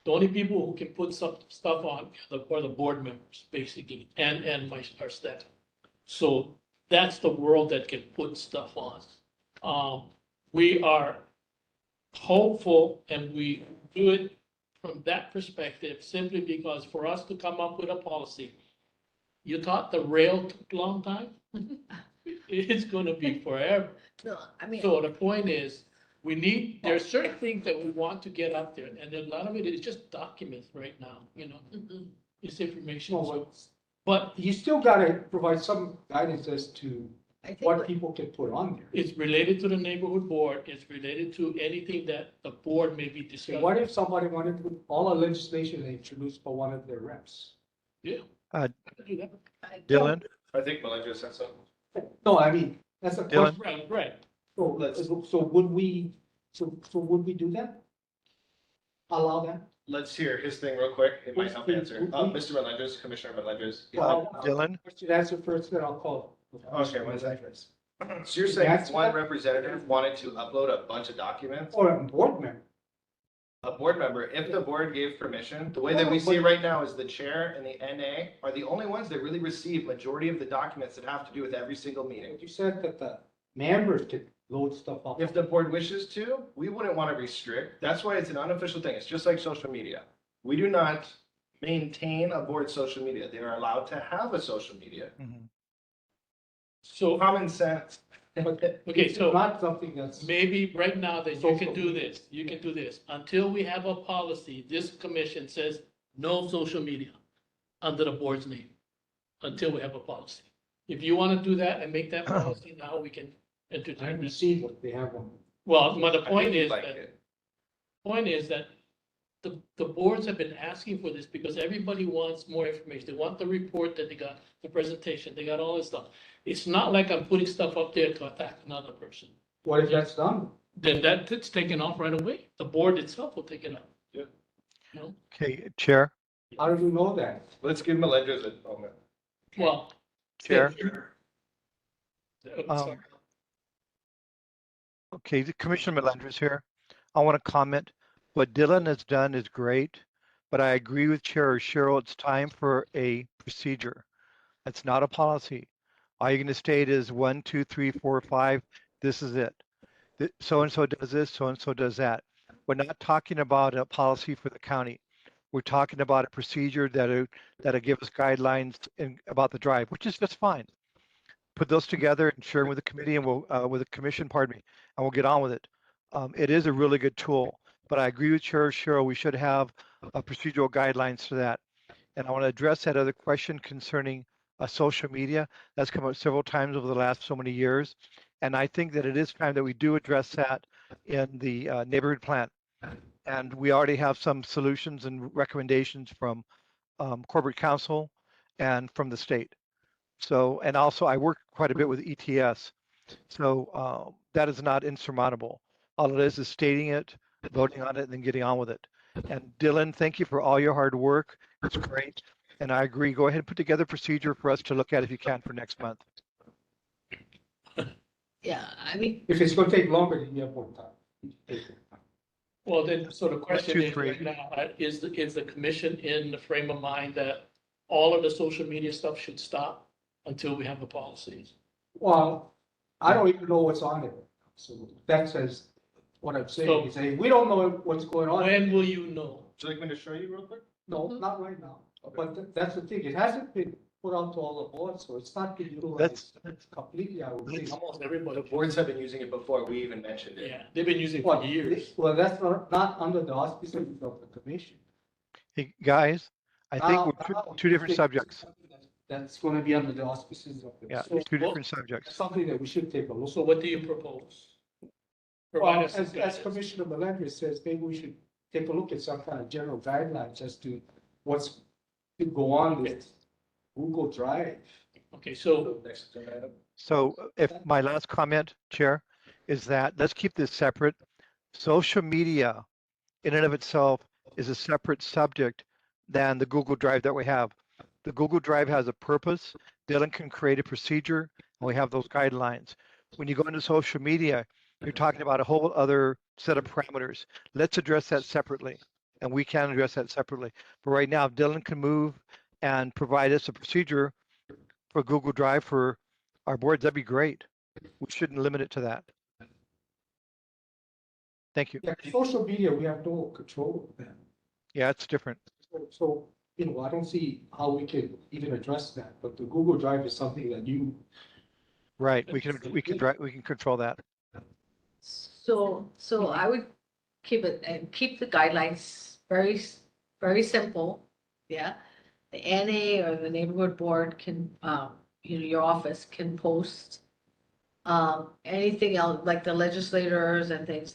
The only people who can put some stuff on are the board members, basically, and our staff. So that's the world that can put stuff on. We are hopeful and we do it from that perspective, simply because for us to come up with a policy, you thought the rail took a long time? It's gonna be forever. No, I mean. So the point is, there are certain things that we want to get out there, and a lot of it is just documents right now, It's information. No, But You still gotta provide some guidance as to I think what what- people can put on there. it's related to the neighborhood board, it's related to anything that the board may be So discussing. what if somebody wanted to, all the legislation introduced by one of their reps? Yeah. Uh, Do that. Dylan? I think Melinda said so. No, I mean, that's a Dylan? question. Right. So would we, so would we do that? Allow that? Let's hear his thing real quick, it might help Please, answer. please. Mr. Melendez, Commissioner Melendez. Dylan? Should answer first, then I'll call. Okay, one second. So you're saying if one representative wanted to upload a bunch of documents, Or a board member. a board member, if the board gave permission, the way that we see right now is the chair and the NA are the only ones that really receive majority of the documents that have to do with every single meeting. You said that the members could load stuff up. If the board wishes to, we wouldn't want to restrict. That's why it's an unofficial thing. It's just like social media. We do not maintain a board's social media. They are allowed to have a social media. So, Common sense. okay, It's so not something that's. maybe right now that you Social can do this, Until we have a policy, this commission says no social media under the board's name, until we have a policy. If you want to do that and make that policy now, we can I entertain haven't this. seen what they have on. Well, the I point think you'd is like that, it. the boards have been asking for this because everybody wants more information. They want the report that they got, the presentation, they got all this stuff. It's not like I'm putting stuff up there to attack another person. What if that's done? Then it's taken off right away. The board itself will take it off. Yeah. No, Okay, Chair? How do you know that? Let's give Melendez a moment. well. Chair? Sorry. Okay, the Commissioner Melendez here. I want to comment. What Dylan has done is great, but I agree with Chair Cheryl. It's time for a procedure. It's not a policy. All you're going to state is 1, 2, 3, 4, 5. This is it. So-and-so does this, so-and-so does that. We're not talking about a policy for the county. We're talking about a procedure that'll give us guidelines about the drive, which is just fine. Put those together and share them with the committee and with the commission, pardon me, and we'll get on with it. It is a really good tool, but I agree with Chair Cheryl. We should have procedural guidelines to that. And I want to address that other question concerning social media. That's come up several times over the last so many years. And I think that it is time that we do address that in the neighborhood plan. And we already have some solutions and recommendations from corporate counsel and from the state. So, and also I work quite a bit with ETS. So that is not insurmountable. All it is stating it, voting on it, and then getting on with it. And Dylan, thank you for all your hard work. It's great. And I agree. Go ahead and put together a procedure for us to look at if you can for next month. Yeah, I mean, If it's gonna take longer, then you have more time. Well, then, so the question two, is three. right now, is the commission in the frame of mind that all of the social media stuff should stop until we have the policies? Well, I don't even know what's on it. So that says, what I'm saying So- is, hey, we don't know what's going on. When will you know? Would you like me to show you real quick? No, not right now. But that's the thing. It hasn't been put out to all the boards, so it's not been utilized completely, I would think. Almost everybody. The boards have been using it before we even mentioned it. Yeah, they've been using it Well, for years. well, that's not under the auspices of the commission. Hey, guys, I think Now- we're now, two different I think subjects. That's gonna be under the auspices of the. Yeah, So two different subjects. that's something that we should take a look. So what do you propose? Well, Provide us some as guidance. Commissioner Melandri says, maybe we should take a look at some kind of general guidelines as to what's to go on with Google Drive. Okay, so Next agenda item. So if my last comment, Chair, is that let's keep this separate. Social media in and of itself is a separate subject than the Google Drive that we have. The Google Drive has a purpose. Dylan can create a procedure and we have those guidelines. When you go into social media, you're talking about a whole other set of parameters. Let's address that separately. And we can address that separately. But right now, if Dylan can move and provide us a procedure for Google Drive for our boards, that'd be great. We shouldn't limit it to that. Thank you. Yeah, social media, we have no control of that. Yeah, it's different. So, I don't see how we can even address that, but the Google Drive is something that you. Right. We can control that. so I would keep it and keep the guidelines very simple, yeah. The NA or the neighborhood board can, your office can post anything else, like the legislators and things,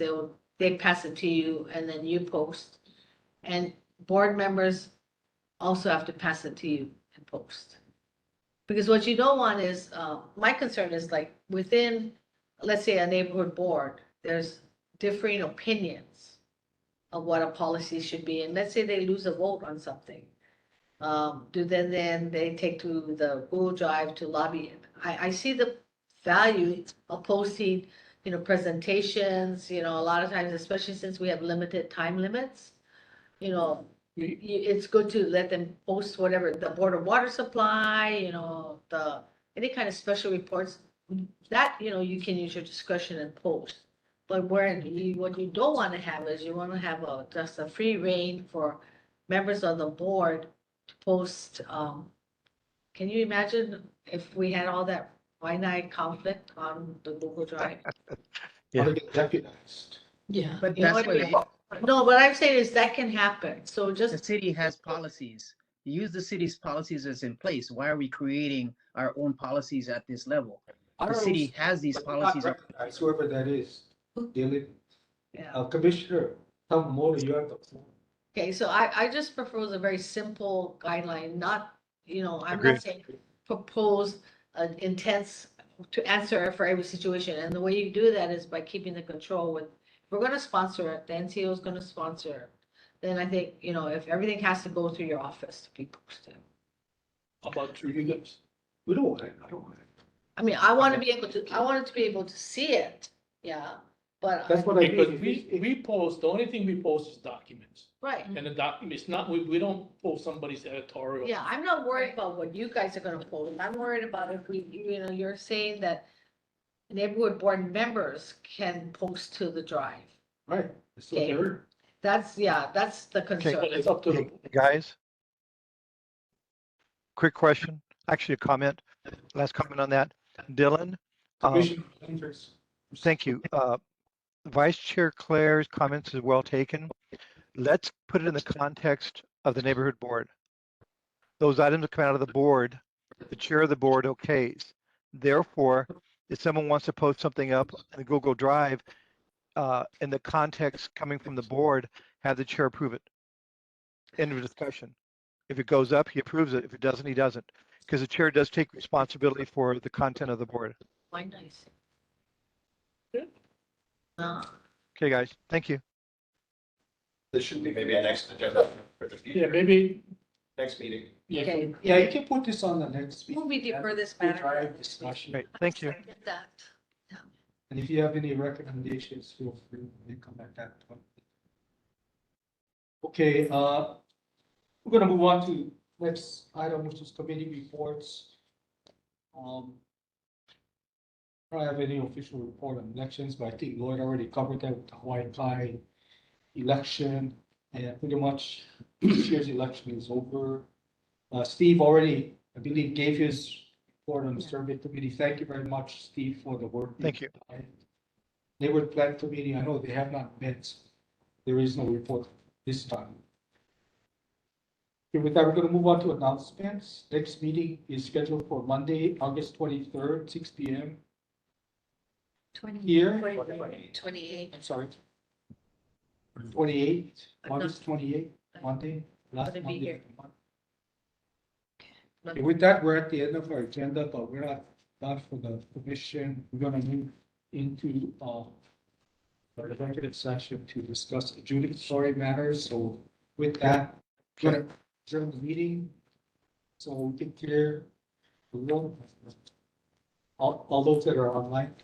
they pass it to you and then you post. And board members also have to pass it to you and post. Because what you don't want is, my concern is like within, let's say a neighborhood board, there's differing opinions of what a policy should be. And let's say they lose a vote on something. Then they take to the Google Drive to lobby it. I see the value of posting, presentations, a lot of times, especially since we have limited time limits. It's good to let them post whatever, the Board of Water Supply, any kind of special reports. That, you can use your discretion and post. But what you don't want to have is you want to have just a free reign for members of the board to post. Can you imagine if we had all that finite conflict on the Google Drive? Yeah. Or get deputized. Yeah. But You know that's what I what mean? No, what I'm saying is that can happen. So the just, city has policies. Use the city's policies as in place. Why are we creating our own policies at this level? I The don't city know, has these but not policies. recognize whoever that is, Dylan, yeah. Commissioner Tamamoto, you have the floor. Okay, so I just propose a very simple guideline, not, I'm Agreed. not saying propose an intense to answer for every situation. And the way you do that is by keeping the control with, if we're gonna sponsor it, the NCO is gonna sponsor it. Then I think, if everything has to go through your office to be posted. About 2 years. We don't want it, I don't want it. I mean, I want to be able to, I want to be able to see it, yeah, but. That's what I Because mean. we post, the only thing we post is documents. Right. And the documents, not, we don't post somebody's editorial. Yeah, I'm not worried about what you guys are gonna post. I'm worried about if you're saying that neighborhood board members can post to the drive. Right. That's what Okay. they're- That's the concern. But it's up to Hey, the, guys. Quick question, actually a comment, last comment on that. Dylan, Commissioner Andrews. thank you. Vice Chair Claire's comments is well taken. Let's put it in the context of the neighborhood board. Those items that come out of the board, the chair of the board okays. Therefore, if someone wants to post something up in the Google Drive, in the context coming from the board, have the chair approve it. End of discussion. If it goes up, he approves it. If it doesn't, he doesn't. Because the chair does take responsibility for the content of the board. Why nice? Okay, guys, thank you. This should be maybe a next agenda for the future. Yeah, maybe, Next meeting. Okay. Yeah, you can put this on the next week. Will we defer this matter? Drive discussion. Great, thank you. Get that. And if you have any recommendations, feel free to come at that point. Okay, we're gonna move on to next item, which is committee reports. I don't have any official report on elections, but I think Lloyd already covered that with the Hawaii Kai election, and pretty much this year's election is over. Steve already, I believe, gave his report on the survey committee. Thank you very much, Steve, for the work. Thank you. Neighborhood Plan Committee, I know they have not met. So there is no report this time. Okay, with that, we're gonna move on to announcements. Next meeting is scheduled for Monday, August 23rd, 6 p.m. Here. 28. I'm sorry. 28, August 28th, Monday, last Gonna be Monday. here. of the month. Okay, with that, we're at the end of our agenda, but we're not done for the commission. We're gonna move into our executive session to discuss adjudicatory matters. So with that, we're gonna adjourn the meeting. So we can clear the room. All those that are online.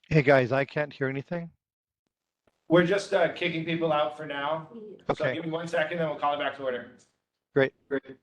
Hey, guys, I can't hear anything. We're just kicking people out for now. So Okay. give me 1 second, then we'll call it back to order. Great. Great.